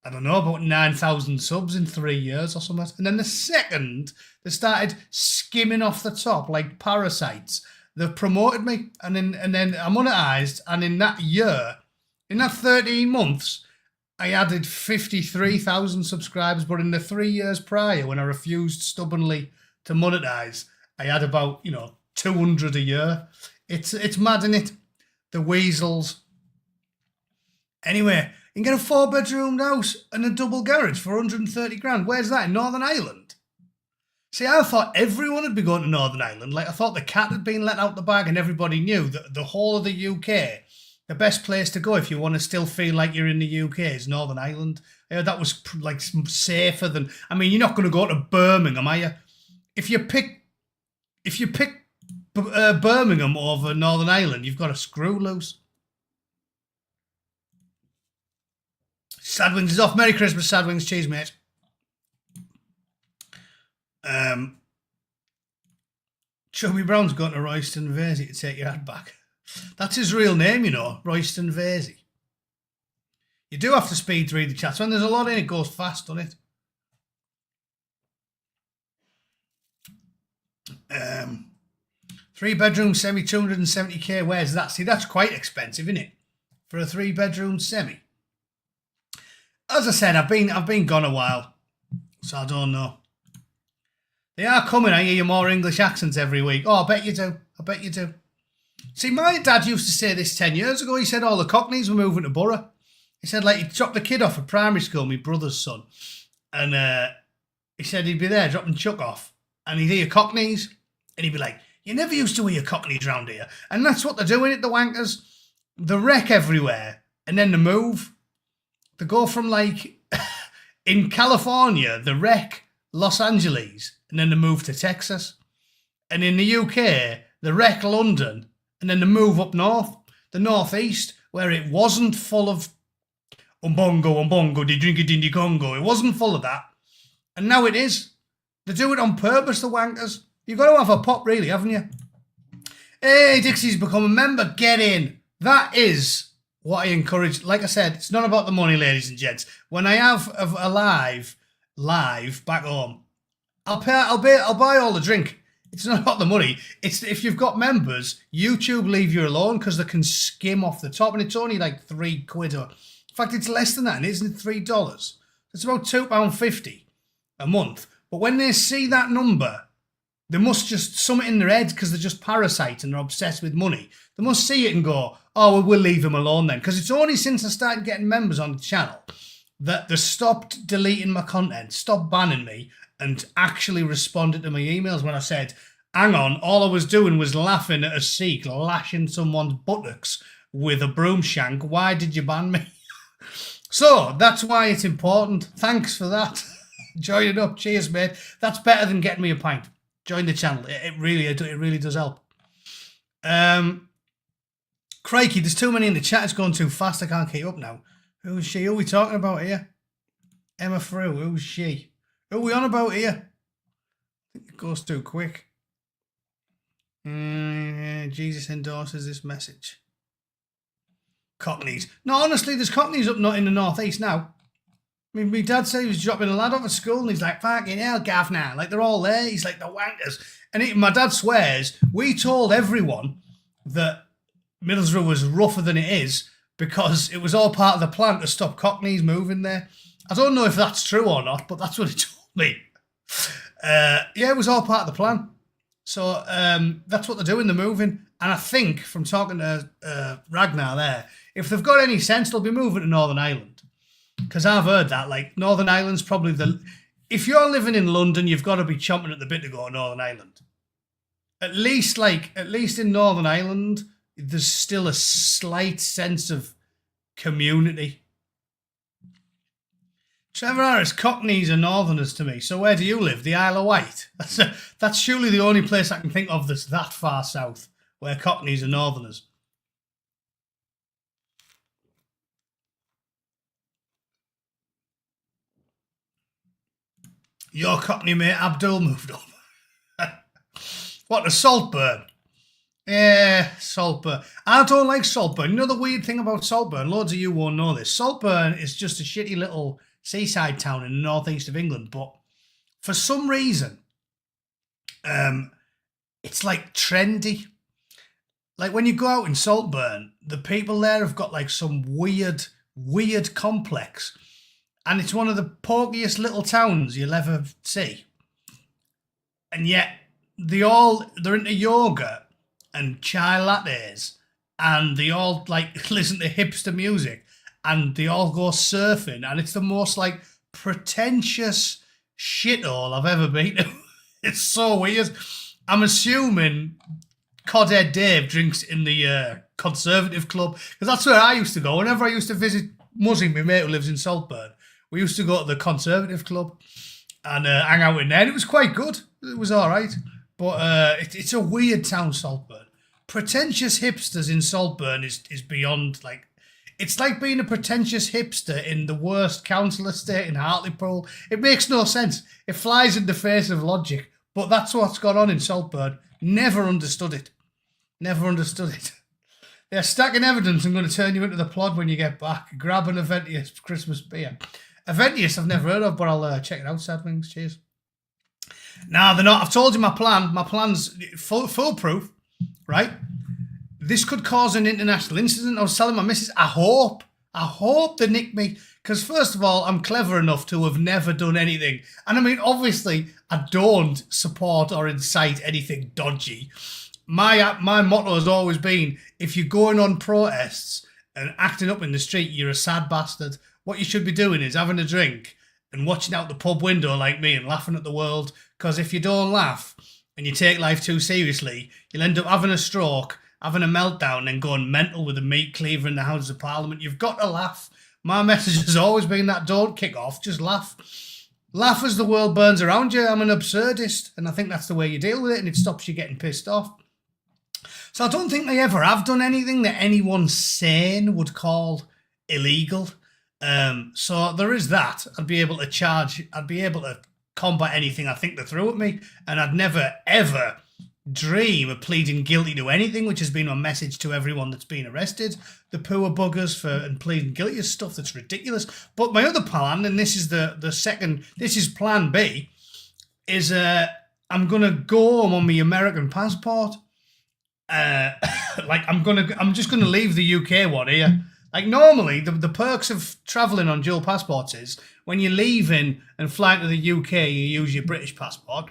I don't know, about 9,000 subs in 3 years or something. And then the second they started skimming off the top like parasites, they've promoted me, and then I monetised, and in that year, in that 13 months, I added 53,000 subscribers. But in the 3 years prior, when I refused stubbornly to monetise, I had about 200 a year. It's mad, isn't it? The weasels. Anyway, you can get a 4-bedroom house and a double garage for 130 grand. Where's that? In Northern Ireland? See, I thought everyone would be going to Northern Ireland. Like, I thought the cat had been let out the bag and everybody knew that the whole of the UK, the best place to go if you want to still feel like you're in the UK is Northern Ireland. I heard that was like safer than... I mean, you're not going to go to Birmingham, are you? If you pick Birmingham over Northern Ireland, you've got a screw loose. Sadwings is off. Merry Christmas, Sadwings. Cheers, mate. Chubby Brown's going to Royston Vasey to take your ad back. That's his real name, Royston Vasey. You do have to speed read the chats. When there's a lot in it, goes fast, doesn't it? 3-bedroom semi, 270k. Where's that? See, that's quite expensive, isn't it? For a 3-bedroom semi. As I said, I've been gone a while, so I don't know. They are coming. I hear more English accents every week. Oh, I bet you do. I bet you do. See, my dad used to say this 10 years ago. He said all the Cockneys were moving to Borough. He said, like, he dropped the kid off at primary school, my brother's son. And he said he'd be there dropping Chuck off. And he'd hear Cockneys. And he'd be like, you never used to hear Cockneys round here. And that's what they're doing at the wankers. They wreck everywhere. And then they move. They go from, like, in California, they wreck Los Angeles. And then they move to Texas. And in the UK, they wreck London. And then they move up north, the northeast, where it wasn't full of umbongo, di drinky dindy congo. It wasn't full of that. And now it is. They do it on purpose, the wankers. You've got to have a pop, really, haven't you? Hey, Dixie's become a member. Get in. That is what I encourage. Like I said, it's not about the money, ladies and gents. When I have a live back home, I'll buy all the drink. It's not about the money. It's if you've got members, YouTube leave you alone because they can skim off the top, and it's only like £3 or, in fact, it's less than that, and isn't it $3? It's about £2.50 a month. But when they see that number, they must just something in their head because they're just parasites and they're obsessed with money. They must see it and go, oh, well, we'll leave them alone then. Because it's only since I started getting members on the channel that they stopped deleting my content, stopped banning me, and actually responded to my emails when I said, hang on, all I was doing was laughing at a Sikh lashing someone's buttocks with a broom shank. Why did you ban me? So that's why it's important. Thanks for that. Join it up. Cheers, mate. That's better than getting me a pint. Join the channel. It really does help. Crikey, there's too many in the chat. It's going too fast. I can't keep up now. Who's she? Who are we talking about here? Emma Frew. Who's she? Who are we on about here? I think it goes too quick. Jesus endorses this message. Cockneys. No, honestly, there's Cockneys up not in the northeast now. I mean, my dad said he was dropping a lad off at school and he's like, fucking hell, gaff now. Like, they're all there. He's like, the wankers. And my dad swears, we told everyone that Middlesbrough was rougher than it is because it was all part of the plan to stop Cockneys moving there. I don't know if that's true or not, but that's what he told me. Yeah, it was all part of the plan. So that's what they're doing, they're moving. And I think, from talking to Ragnar there, if they've got any sense, they'll be moving to Northern Ireland. Because I've heard that, like, Northern Ireland's probably the... If you're living in London, you've got to be chomping at the bit to go to Northern Ireland. At least in Northern Ireland, there's still a slight sense of community. Trevor Harris, Cockneys are Northerners to me. So where do you live? The Isle of Wight? That's surely the only place I can think of that's that far south, where Cockneys are Northerners. Your Cockney mate Abdul moved up. What, a Saltburn? Yeah, Saltburn. I don't like Saltburn. You know the weird thing about Saltburn? Loads of you won't know this. Saltburn is just a shitty little seaside town in the northeast of England, but for some reason, it's like trendy. Like when you go out in Saltburn, the people there have got like some weird complex. And it's one of the pokiest little towns you'll ever see. And yet, they're into yoga and chai lattes. And they all, like, listen to hipster music. And they all go surfing. And it's the most, like, pretentious shithole I've ever been to. It's so weird. I'm assuming Codhead Dave drinks in the Conservative Club. Because that's where I used to go. Whenever I used to visit Muzzy, my mate who lives in Saltburn, we used to go to the Conservative Club and hang out in there. And it was quite good. It was all right. But it's a weird town, Saltburn. Pretentious hipsters in Saltburn is beyond, like... It's like being a pretentious hipster in the worst council estate in Hartlepool. It makes no sense. It flies in the face of logic. But that's what's gone on in Saltburn. Never understood it. Never understood it. They're stacking evidence. I'm going to turn you into the plod when you get back. Grab an Aventius Christmas beer. Aventius I've never heard of, but I'll check it out, Sadwings. Cheers. Now, they're not. I've told you my plan. My plan's foolproof, right? This could cause an international incident. I was telling my missus, I hope they nick me. Because first of all, I'm clever enough to have never done anything. And I mean, obviously, I don't support or incite anything dodgy. My motto has always been, if you're going on protests and acting up in the street, you're a sad bastard. What you should be doing is having a drink and watching out the pub window like me and laughing at the world. Because if you don't laugh and you take life too seriously, you'll end up having a stroke, having a meltdown and going mental with a meat cleaver in the Houses of Parliament. You've got to laugh. My message has always been that don't kick off, just laugh. Laugh as the world burns around you. I'm an absurdist, and I think that's the way you deal with it, and it stops you getting pissed off. So I don't think they ever have done anything that anyone sane would call illegal. So there is that. I'd be able to combat anything I think they threw at me, and I'd never, ever dream of pleading guilty to anything, which has been my message to everyone that's been arrested. The poor buggers and pleading guilty is stuff that's ridiculous. But my other plan, and this is the second, this is plan B, is I'm gonna go home on my American passport. I'm just gonna leave the UK one here. Like normally, the perks of travelling on dual passports is when you're leaving and flying to the UK, you use your British passport.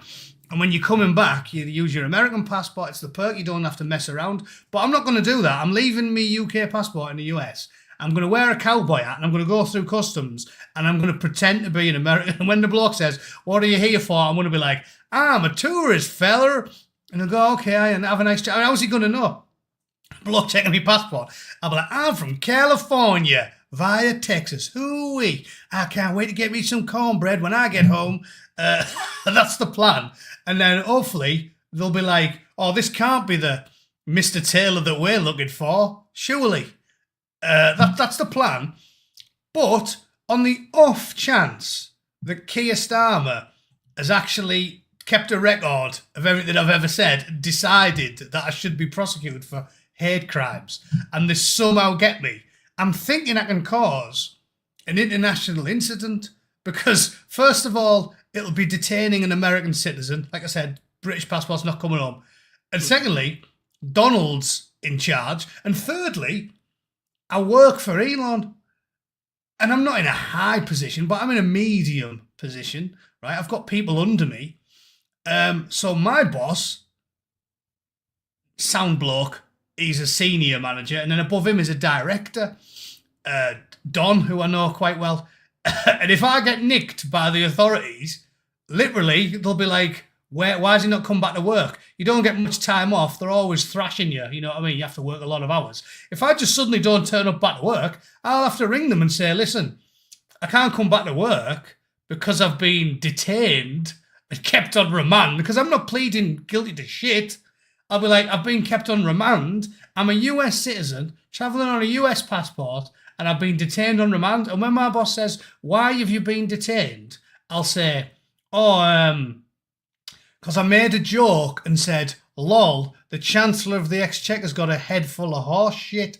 And when you're coming back, you use your American passport. It's the perk. You don't have to mess around. But I'm not going to do that. I'm leaving my UK passport in the US. I'm going to wear a cowboy hat and I'm going to go through customs and I'm going to pretend to be an American. And when the bloke says, what are you here for? I'm going to be like, I'm a tourist, fella. And he'll go, okay, and have a nice chat. How's he going to know? Bloke checking my passport. I'll be like, I'm from California via Texas. Hooey. I can't wait to get me some cornbread when I get home. That's the plan. And then hopefully they'll be like, oh, this can't be the Mr. Taylor that we're looking for. Surely. That's the plan. But on the off chance that Keir Starmer has actually kept a record of everything I've ever said, decided that I should be prosecuted for hate crimes, and they somehow get me, I'm thinking I can cause an international incident because, first of all, it'll be detaining an American citizen. Like I said, British passport's not coming home. And secondly, Donald's in charge. And thirdly, I work for Elon. And I'm not in a high position, but I'm in a medium position, right? I've got people under me. So my boss, sound bloke, he's a senior manager, and then above him is a director, Don, who I know quite well. And if I get nicked by the authorities, literally, they'll be like, why has he not come back to work? You don't get much time off. They're always thrashing you. You know what I mean? You have to work a lot of hours. If I just suddenly don't turn up back to work, I'll have to ring them and say, listen, I can't come back to work because I've been detained and kept on remand because I'm not pleading guilty to shit. I'll be like, I've been kept on remand. I'm a US citizen traveling on a US passport and I've been detained on remand. And when my boss says, why have you been detained? I'll say, because I made a joke and said, lol, the Chancellor of the Exchequer's got a head full of horse shit.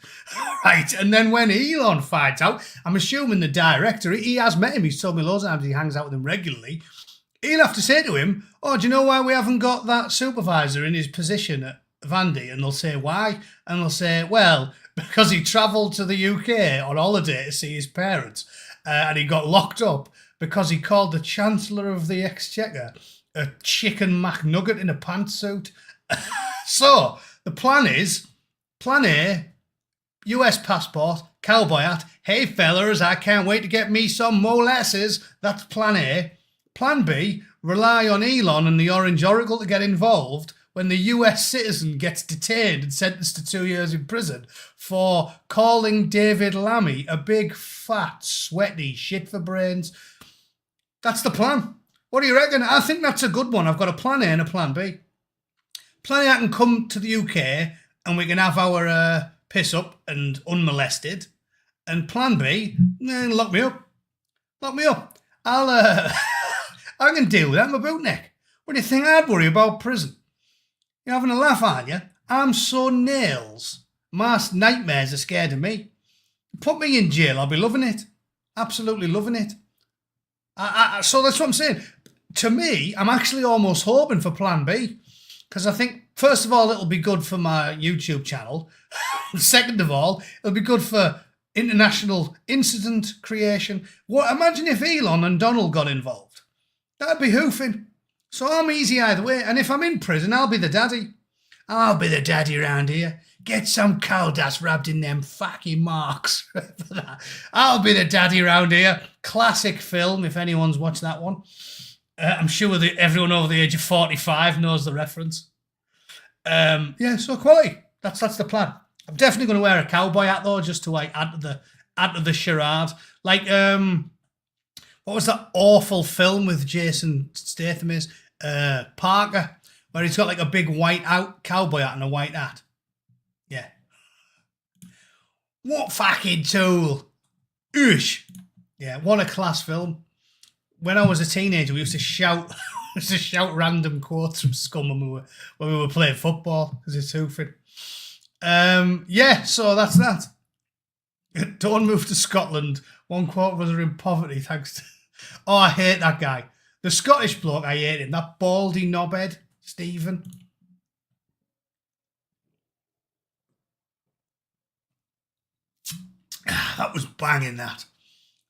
Right, and then when Elon finds out, I'm assuming the director, he has met him, he's told me loads of times he hangs out with him regularly, he'll have to say to him, oh, do you know why we haven't got that supervisor in his position at Vandy? And they'll say, why? And they'll say, well, because he travelled to the UK on holiday to see his parents and he got locked up because he called the Chancellor of the Exchequer a chicken McNugget in a pantsuit. So, the plan is, plan A, US passport, cowboy hat, hey fellas, I can't wait to get me some molasses. That's plan A. Plan B, rely on Elon and the Orange Oracle to get involved when the US citizen gets detained and sentenced to 2 years in prison for calling David Lammy a big, fat, sweaty shit for brains. That's the plan. What do you reckon? I think that's a good one. I've got a plan A and a plan B. Plan A, I can come to the UK and we can have our piss up and unmolested. And plan B, lock me up. Lock me up. I can deal with that. I'm a bootneck. What do you think I'd worry about prison? You're having a laugh, aren't you? I'm so nails. My nightmares are scared of me. Put me in jail, I'll be loving it. Absolutely loving it. So that's what I'm saying. To me, I'm actually almost hoping for plan B. Because I think, first of all, it'll be good for my YouTube channel. Second of all, it'll be good for international incident creation. Imagine if Elon and Donald got involved. That'd be hoofing. So I'm easy either way. And if I'm in prison, I'll be the daddy. I'll be the daddy around here. Get some coal dust rubbed in them fucking marks. I'll be the daddy around here. Classic film, if anyone's watched that one. I'm sure that everyone over the age of 45 knows the reference. So quality. That's the plan. I'm definitely going to wear a cowboy hat though, just to like add to the charade. Like what was that awful film with Jason Statham Parker, where he's got like a big white cowboy hat and a white hat. Yeah. What fucking tool? Oosh. Yeah, what a class film. When I was a teenager, we used to shout random quotes from Scum when we were playing football because it's hoofing. So that's that. Don't move to Scotland. One quote was in poverty, thanks to... Oh, I hate that guy. The Scottish bloke, I hate him. That baldy knobhead, Stephen. That was banging, that.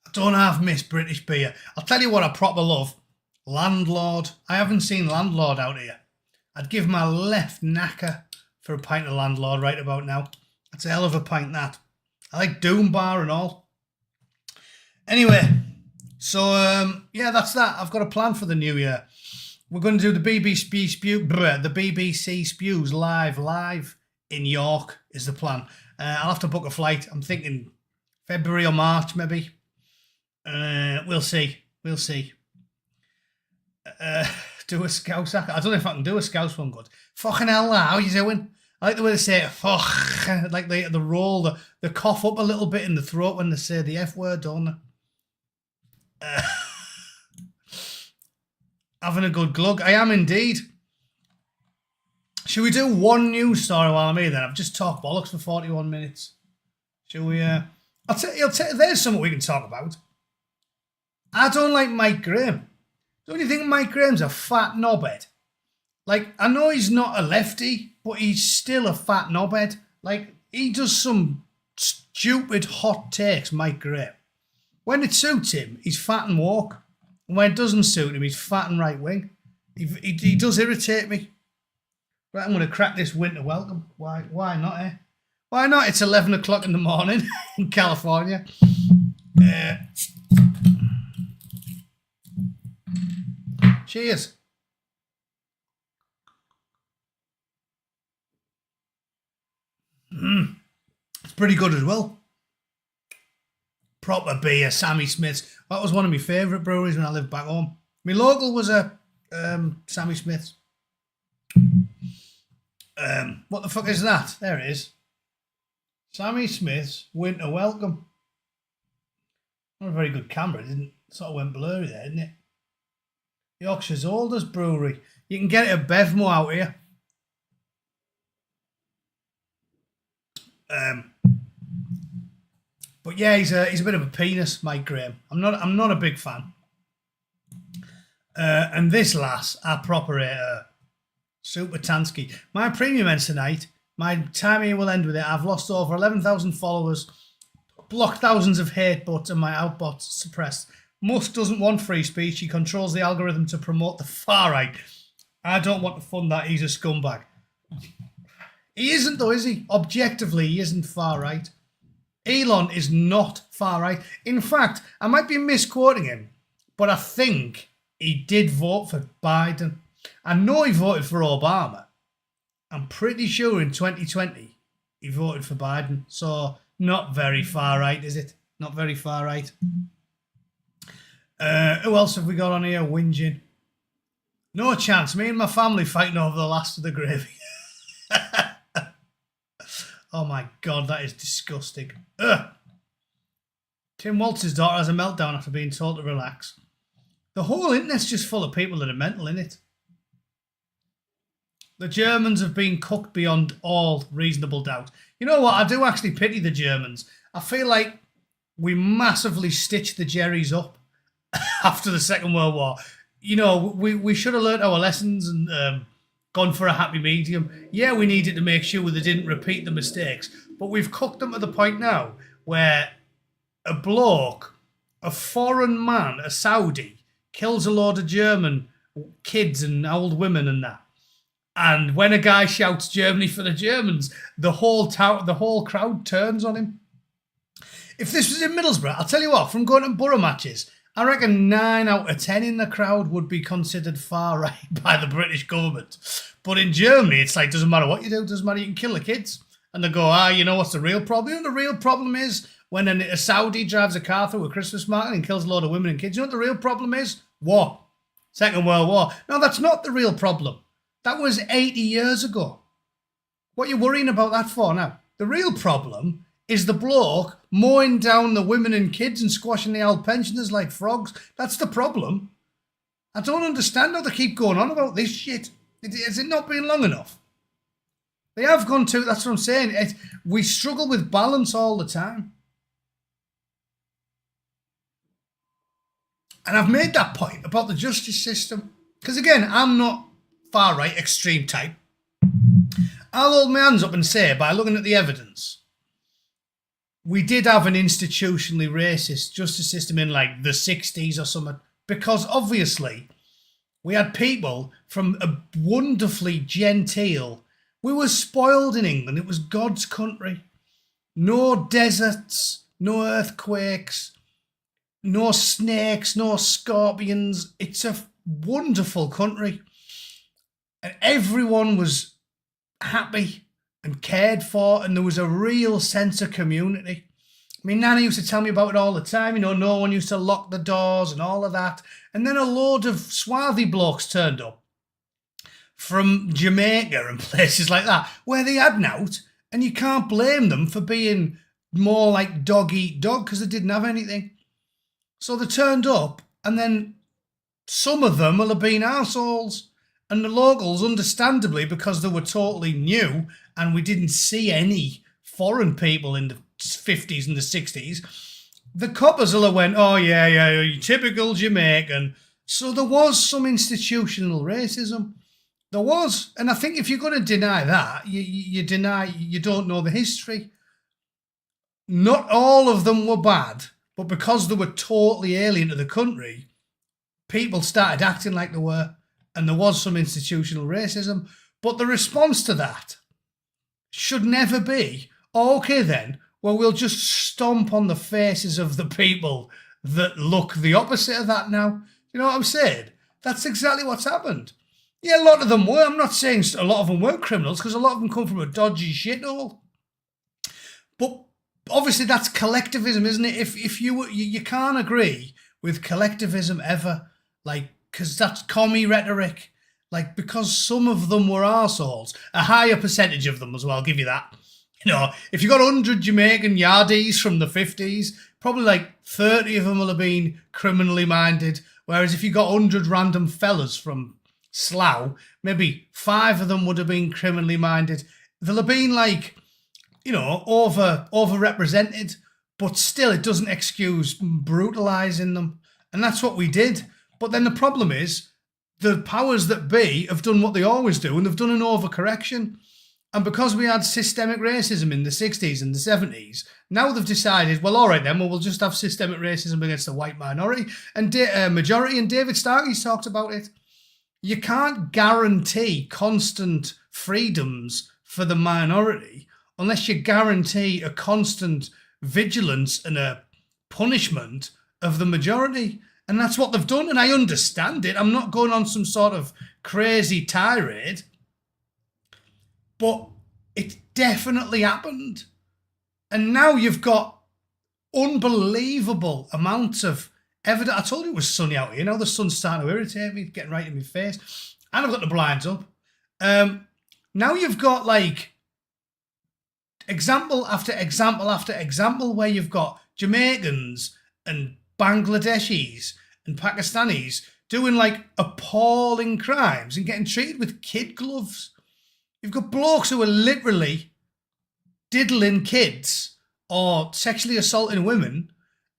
I don't half miss British beer. I'll tell you what I proper love. Landlord. I haven't seen Landlord out here. I'd give my left knacker for a pint of Landlord right about now. That's a hell of a pint, that. I like Doom Bar and all. Anyway, so yeah, that's that. I've got a plan for the new year. We're going to do the BBC Spews live in York is the plan. I'll have to book a flight. I'm thinking February or March, maybe. We'll see. We'll see. Do a Scouse. I don't know if I can do a Scouse one good. Fucking hell, how you doing? I like the way they say it. Fuck. Like the roll, the cough up a little bit in the throat when they say the F word, don't they? Having a good glug. I am indeed. Should we do one news story while I'm here then? I've just talked bollocks for 41 minutes. Shall we? I'll tell you, there's something we can talk about. I don't like Mike Graham. Don't you think Mike Graham's a fat knobhead? Like, I know he's not a lefty, but he's still a fat knobhead. Like, he does some stupid hot takes, Mike Graham. When it suits him, he's fat and woke. And when it doesn't suit him, he's fat and right wing. He does irritate me. Right, I'm going to crack this winter welcome. Why not, eh? Why not? It's 11 o'clock in the morning in California. Cheers. It's pretty good as well. Proper beer, Sammy Smith's. That was one of my favourite breweries when I lived back home. My local was a Sammy Smith's. What the fuck is that? There it is. Sammy Smith's Winter Welcome. Not a very good camera, didn't sort of went blurry there, didn't it? Yorkshire's oldest brewery. You can get it at Bevmo out here. But yeah, he's a bit of a penis, Mike Graham. I'm not a big fan. And this lass, our proper Super Tansky. My premium ends tonight. My time here will end with it. I've lost over 11,000 followers, blocked thousands of hate bots, and my outbots suppressed. Musk doesn't want free speech. He controls the algorithm to promote the far right. I don't want to fund that. He's a scumbag. He isn't though, is he? Objectively, he isn't far right. Elon is not far right. In fact, I might be misquoting him, but I think he did vote for Biden. I know he voted for Obama. I'm pretty sure in 2020 he voted for Biden. So not very far right, is it? Not very far right. Who else have we got on here whinging? No chance. Me and my family fighting over the last of the gravy. Oh my God, that is disgusting. Ugh. Tim Waltz's daughter has a meltdown after being told to relax. The whole internet's just full of people that are mental, innit? The Germans have been cooked beyond all reasonable doubt. You know what? I do actually pity the Germans. I feel like we massively stitched the Jerrys up after the Second World War. You know, we should have learnt our lessons and gone for a happy medium. Yeah, we needed to make sure they didn't repeat the mistakes, but we've cooked them to the point now where a bloke, a foreign man, a Saudi, kills a load of German kids and old women and that. And when a guy shouts Germany for the Germans, the whole crowd turns on him. If this was in Middlesbrough, I'll tell you what, from going to borough matches, I reckon 9 out of 10 in the crowd would be considered far right by the British government. But in Germany, it's like, doesn't matter what you do, doesn't matter, you can kill the kids. And they go, you know what's the real problem? You know the real problem is when a Saudi drives a car through a Christmas market and kills a load of women and kids. You know what the real problem is? War. Second World War. No, that's not the real problem. That was 80 years ago. What are you worrying about that for now? The real problem is the bloke mowing down the women and kids and squashing the old pensioners like frogs. That's the problem. I don't understand how they keep going on about this shit. Has it not been long enough? They have gone to, that's what I'm saying. We struggle with balance all the time. And I've made that point about the justice system. Because again, I'm not far right extreme type. I'll hold my hands up and say, by looking at the evidence, we did have an institutionally racist justice system in like the 60s or something. Because obviously, we had people from a wonderfully genteel, we were spoiled in England. It was God's country. No deserts, no earthquakes, no snakes, no scorpions. It's a wonderful country. And everyone was happy and cared for, and there was a real sense of community. I mean, Nana used to tell me about it all the time. You know, no one used to lock the doors and all of that. And then a load of swarthy blokes turned up from Jamaica and places like that, where they had nout, and you can't blame them for being more like dog eat dog because they didn't have anything. So they turned up, and then some of them will have been arseholes. And the locals, understandably, because they were totally new and we didn't see any foreign people in the 50s and the 60s, the coppers will have went, oh, yeah, typical Jamaican. So there was some institutional racism. There was. And I think if you're going to deny that, you deny, you don't know the history. Not all of them were bad, but because they were totally alien to the country, people started acting like they were, and there was some institutional racism. But the response to that should never be, oh, okay then, well, we'll just stomp on the faces of the people that look the opposite of that now. You know what I'm saying? That's exactly what's happened. Yeah, a lot of them were. I'm not saying a lot of them weren't criminals, because a lot of them come from a dodgy shithole. But obviously that's collectivism, isn't it? If you can't agree with collectivism ever, like, because that's commie rhetoric. Like, because some of them were arseholes, a higher percentage of them as well, I'll give you that. You know, if you got 100 Jamaican yardies from the 50s, probably like 30 of them will have been criminally minded. Whereas if you got 100 random fellas from Slough, maybe 5 of them would have been criminally minded. They'll have been like, you know, overrepresented, but still it doesn't excuse brutalising them. And that's what we did. But then the problem is the powers that be have done what they always do, and they've done an overcorrection. And because we had systemic racism in the 60s and the 70s, now they've decided, well, all right then, well, we'll just have systemic racism against the white minority and majority. And David Starkey's talked about it. You can't guarantee constant freedoms for the minority unless you guarantee a constant vigilance and a punishment of the majority. And that's what they've done, and I understand it. I'm not going on some sort of crazy tirade, but it definitely happened. And now you've got unbelievable amounts of evidence. I told you it was sunny out here. Now the sun's starting to irritate me, getting right in my face. And I've got the blinds up. Now you've got like example after example after example where you've got Jamaicans and Bangladeshis and Pakistanis doing like appalling crimes and getting treated with kid gloves. You've got blokes who are literally diddling kids or sexually assaulting women,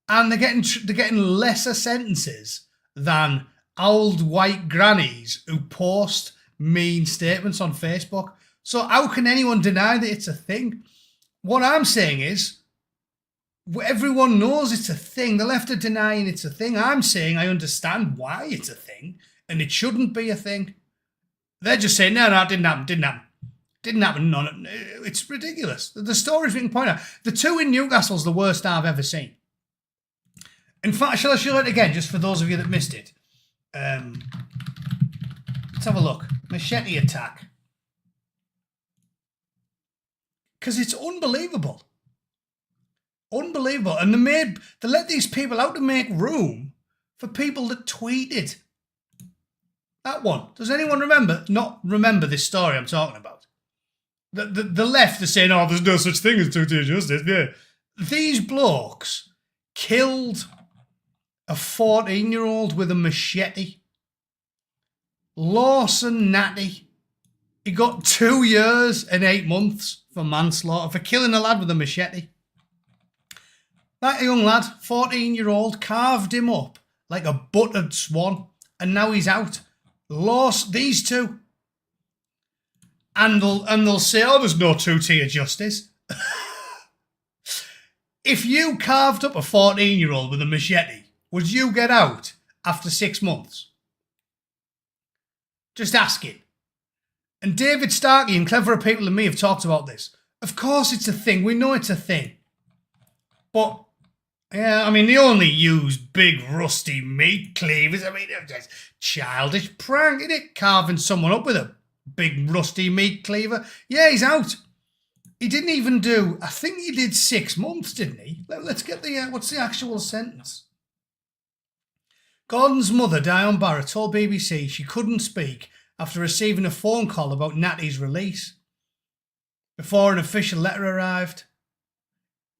and they're getting lesser sentences than old white grannies who post mean statements on Facebook. So how can anyone deny that it's a thing? What I'm saying is, everyone knows it's a thing. The left are denying it's a thing. I'm saying I understand why it's a thing, and it shouldn't be a thing. They're just saying, no, it didn't happen. None. It's ridiculous. The stories we can point out. The two in Newcastle's the worst I've ever seen. In fact, shall I show it again, just for those of you that missed it? Let's have a look. Machete attack. Because it's unbelievable. Unbelievable. And they let these people out to make room for people that tweeted. That one. Does anyone not remember this story I'm talking about? The left are saying, oh, there's no such thing as two-tier justice. Yeah. These blokes killed a 14-year-old with a machete. Lawson Natty. He got 2 years and 8 months for manslaughter for killing a lad with a machete. That young lad, 14-year-old, carved him up like a buttered swan, and now he's out. Lost these two. And they'll say, oh, there's no two-tier justice. If you carved up a 14-year-old with a machete, would you get out after 6 months? Just asking. And David Starkey and cleverer people than me have talked about this. Of course it's a thing. We know it's a thing. But, yeah, I mean, they only use big rusty meat cleavers. I mean, it's childish prank, isn't it? Carving someone up with a big rusty meat cleaver. Yeah, he's out. He didn't even do, I think he did 6 months, didn't he? Let's get the, what's the actual sentence? Gordon's mother, Diane Barrett, told BBC she couldn't speak after receiving a phone call about Natty's release before an official letter arrived.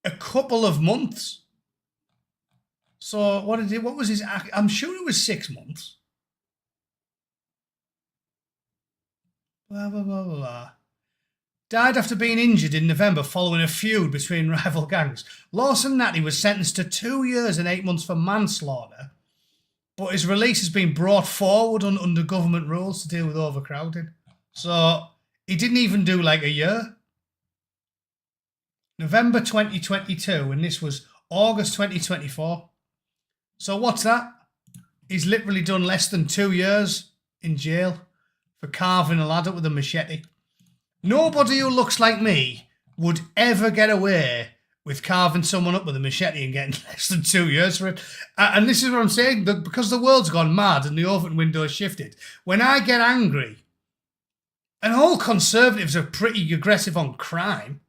A couple of months. So what was his, I'm sure it was 6 months. Blah, blah, blah, blah, blah. Died after being injured in November following a feud between rival gangs. Lawson Natty was sentenced to 2 years and 8 months for manslaughter, but his release has been brought forward under government rules to deal with overcrowding. So he didn't even do like a year. November 2022, and this was August 2024. So what's that? He's literally done less than 2 years in jail for carving a lad up with a machete. Nobody who looks like me would ever get away with carving someone up with a machete and getting less than 2 years for it. And this is what I'm saying, because the world's gone mad and the open window's shifted. When I get angry, and all conservatives are pretty aggressive on crime.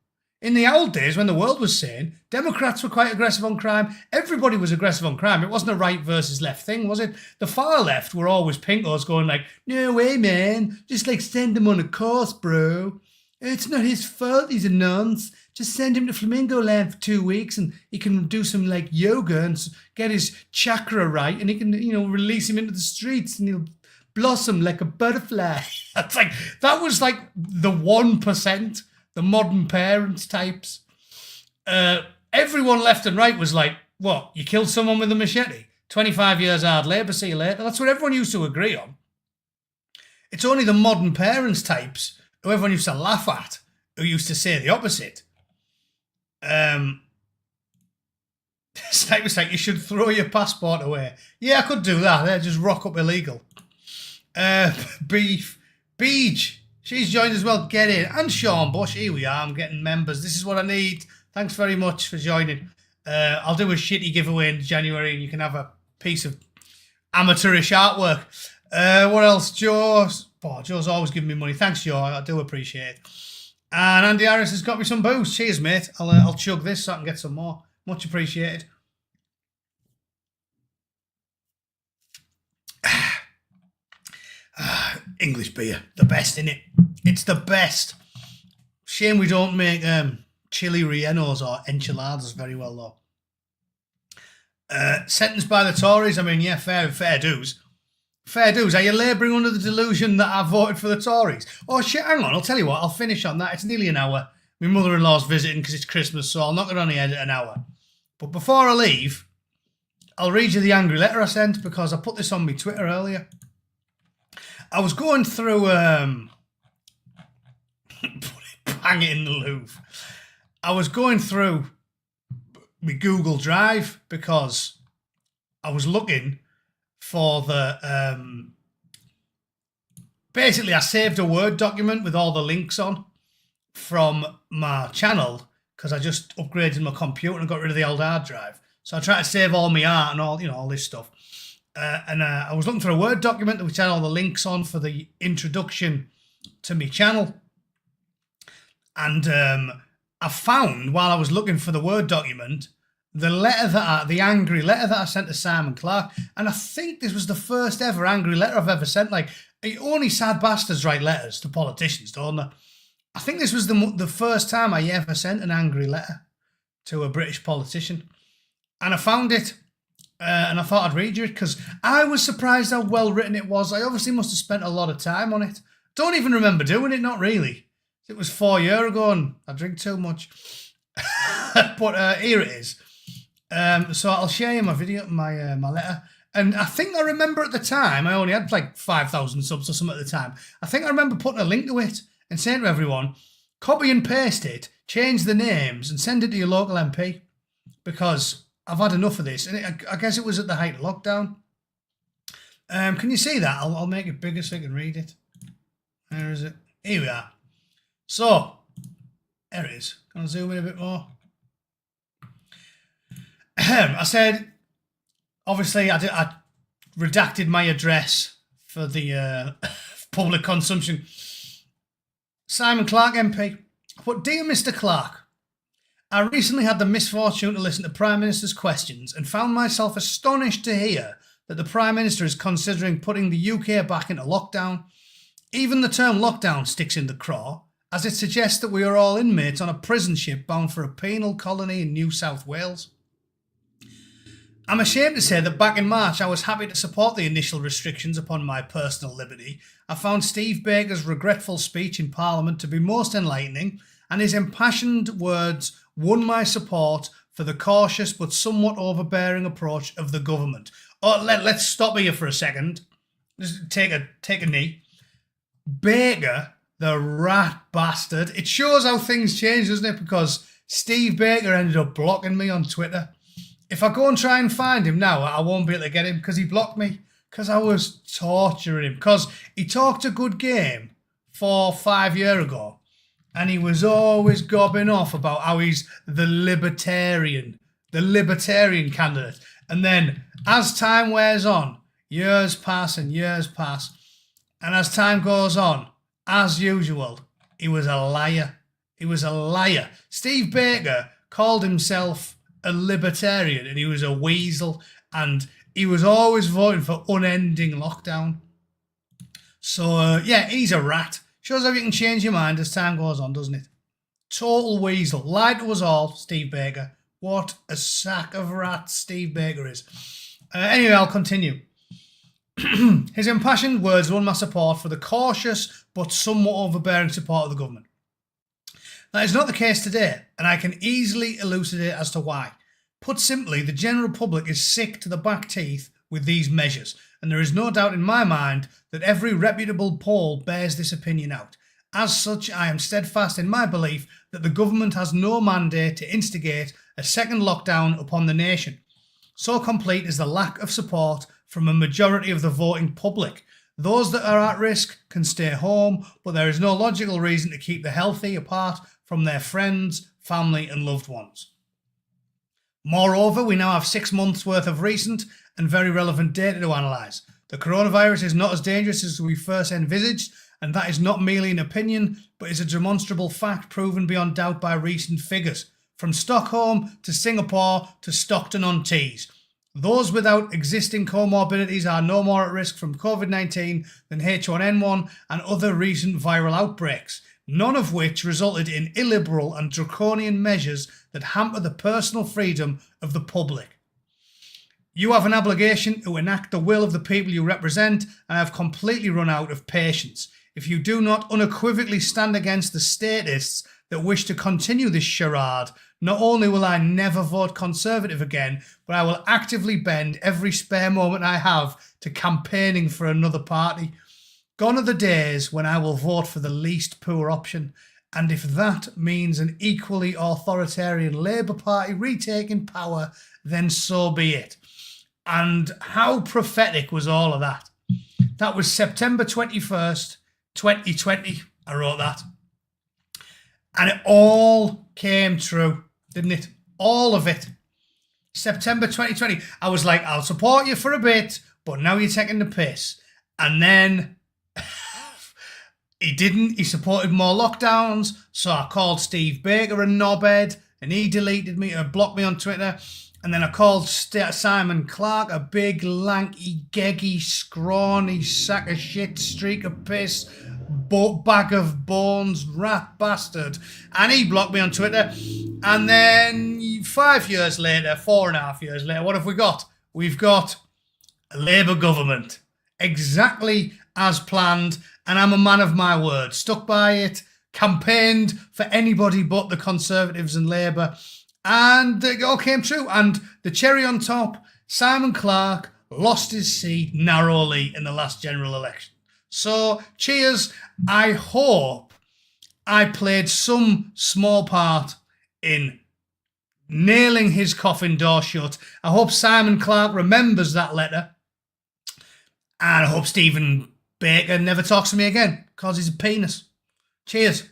In the old days, when the world was sane, Democrats were quite aggressive on crime. Everybody was aggressive on crime. It wasn't a right versus left thing, was it? The far left were always pinkos going like, no way, man. Just like send him on a course, bro. It's not his fault he's a nonce. Just send him to Flamingo Land for 2 weeks and he can do some like yoga and get his chakra right and he can, release him into the streets and he'll blossom like a butterfly. That was like the 1%. The modern parents types. Everyone left and right was like, what, you killed someone with a machete? 25 years hard labour, see you later. That's what everyone used to agree on. It's only the modern parents types who everyone used to laugh at, who used to say the opposite. Snipe was like, you should throw your passport away. Yeah, I could do that. Just rock up illegal. Beach. She's joined as well. Get in. And Sean Bush. Here we are. I'm getting members. This is what I need. Thanks very much for joining. I'll do a shitty giveaway in January and you can have a piece of amateurish artwork. What else? Joe's always giving me money. Thanks, Joe. I do appreciate it. And Andy Harris has got me some booze. Cheers, mate. I'll chug this so I can get some more. Much appreciated. English beer, the best, innit? It's the best. Shame we don't make chili rellenos or enchiladas very well, though. Sentenced by the Tories, I mean, yeah, fair dues. Fair dues. Are you labouring under the delusion that I voted for the Tories? Oh, shit, hang on, I'll tell you what, I'll finish on that. It's nearly an hour. My mother-in-law's visiting because it's Christmas, so I'll knock it on the head at an hour. But before I leave, I'll read you the angry letter I sent because I put this on my Twitter earlier. I was going through, bang it in the Louvre. I was going through my Google Drive because I was looking for the, basically I saved a Word document with all the links on from my channel because I just upgraded my computer and got rid of the old hard drive. So I tried to save all my art and all, all this stuff. And I was looking for a Word document which had all the links on for the introduction to my channel. And I found, while I was looking for the Word document, the angry letter that I sent to Simon Clark. And I think this was the first ever angry letter I've ever sent. Like, only sad bastards write letters to politicians, don't they? I think this was the first time I ever sent an angry letter to a British politician. And I found it. And I thought I'd read you it because I was surprised how well written it was. I obviously must have spent a lot of time on it. Don't even remember doing it, not really. It was 4 years ago and I drink too much. But here it is. So I'll share you my video, my letter. And I think I remember at the time, I only had like 5,000 subs or something at the time. I think I remember putting a link to it and saying to everyone, copy and paste it, change the names and send it to your local MP because I've had enough of this. And I guess it was at the height of lockdown. Can you see that? I'll make it bigger so you can read it. Where is it? Here we are. So, There it is. Can I zoom in a bit more? I said, obviously, I redacted my address for the public consumption. Simon Clarke MP. But dear Mr. Clarke, I recently had the misfortune to listen to Prime Minister's questions and found myself astonished to hear that the Prime Minister is considering putting the UK back into lockdown. Even the term lockdown sticks in the craw, as it suggests that we are all inmates on a prison ship bound for a penal colony in New South Wales. I'm ashamed to say that back in March I was happy to support the initial restrictions upon my personal liberty. I found Steve Baker's regretful speech in Parliament to be most enlightening, and his impassioned words won my support for the cautious but somewhat overbearing approach of the government. Oh, let's stop here for a second. Just take a knee. Baker, the rat bastard. It shows how things change, doesn't it? Because Steve Baker ended up blocking me on Twitter. If I go and try and find him now, I won't be able to get him because he blocked me. Because I was torturing him. Because he talked a good game 4 or 5 years ago. And he was always gobbing off about how he's the libertarian candidate. And then as time wears on, years pass and years pass. And as time goes on, as usual, he was a liar. He was a liar. Steve Baker called himself a libertarian and he was a weasel and he was always voting for unending lockdown. So, yeah, he's a rat. Shows how you can change your mind as time goes on, doesn't it? Total weasel. Lied to us all, Steve Baker. What a sack of rats Steve Baker is. Anyway, I'll continue. His impassioned words won my support for the cautious but somewhat overbearing support of the government. That is not the case today, and I can easily elucidate as to why. Put simply, the general public is sick to the back teeth with these measures, and there is no doubt in my mind that every reputable poll bears this opinion out. As such, I am steadfast in my belief that the government has no mandate to instigate a second lockdown upon the nation. So complete is the lack of support from a majority of the voting public. Those that are at risk can stay home, but there is no logical reason to keep the healthy apart from their friends, family and loved ones. Moreover, we now have 6 months worth of recent and very relevant data to analyse. The coronavirus is not as dangerous as we first envisaged, and that is not merely an opinion, but is a demonstrable fact proven beyond doubt by recent figures. From Stockholm to Singapore to Stockton-on-Tees. Those without existing comorbidities are no more at risk from COVID-19 than H1N1 and other recent viral outbreaks, none of which resulted in illiberal and draconian measures that hamper the personal freedom of the public. You have an obligation to enact the will of the people you represent, and have completely run out of patience. If you do not unequivocally stand against the statists that wish to continue this charade, not only will I never vote Conservative again, but I will actively bend every spare moment I have to campaigning for another party. Gone are the days when I will vote for the least poor option, and if that means an equally authoritarian Labour Party retaking power, then so be it. And how prophetic was all of that? That was September 21st, 2020. I wrote that. And it all came true, didn't it? All of it. September 2020. I was like, I'll support you for a bit, but now you're taking the piss. And then he didn't. He supported more lockdowns. So I called Steve Baker a knobhead, and he deleted me or blocked me on Twitter. And then I called Simon Clarke a big, lanky, geggy, scrawny sack of shit, streak of piss, bag of bones, rat bastard. And he blocked me on Twitter. And then 5 years later, 4.5 years later, what have we got? We've got a Labour government. Exactly as planned. And I'm a man of my word. Stuck by it. Campaigned for anybody but the Conservatives and Labour. And it all came true. And the cherry on top, Simon Clarke lost his seat narrowly in the last general election. So, cheers. I hope I played some small part in nailing his coffin door shut. I hope Simon Clarke remembers that letter. And I hope Stephen Baker never talks to me again because he's a penis. Cheers.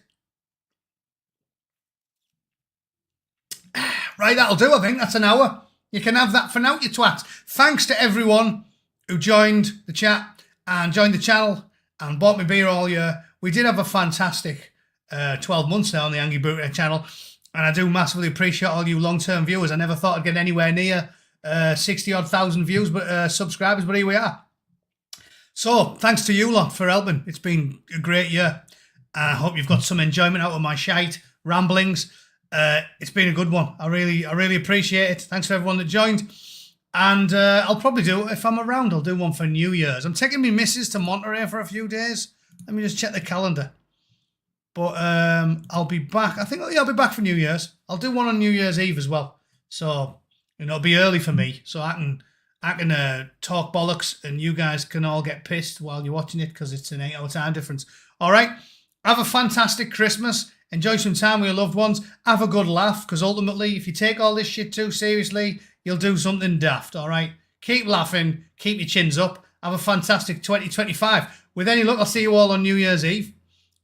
Right, that'll do, I think. That's an hour. You can have that for now, you twats. Thanks to everyone who joined the chat and joined the channel and bought me beer all year. We did have a fantastic 12 months now on the Angry Bootneck channel, and I do massively appreciate all you long-term viewers. I never thought I'd get anywhere near 60-odd thousand views, but subscribers, but here we are. So, thanks to you lot for helping. It's been a great year. I hope you've got some enjoyment out of my shite ramblings. It's been a good one. I really appreciate it. Thanks for everyone that joined. And I'll probably do, if I'm around, I'll do one for New Year's. I'm taking my missus to Monterey for a few days. Let me just check the calendar. But I'll be back. I think I'll be back for New Year's. I'll do one on New Year's Eve as well. So, it'll be early for me. So I can talk bollocks and you guys can all get pissed while you're watching it because it's an 8-hour time difference. All right. Have a fantastic Christmas. Enjoy some time with your loved ones. Have a good laugh, because ultimately, if you take all this shit too seriously, you'll do something daft, all right? Keep laughing. Keep your chins up. Have a fantastic 2025. With any luck, I'll see you all on New Year's Eve.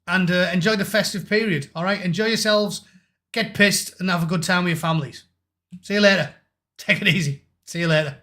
And enjoy the festive period, all right? Enjoy yourselves. Get pissed and have a good time with your families. See you later. Take it easy. See you later.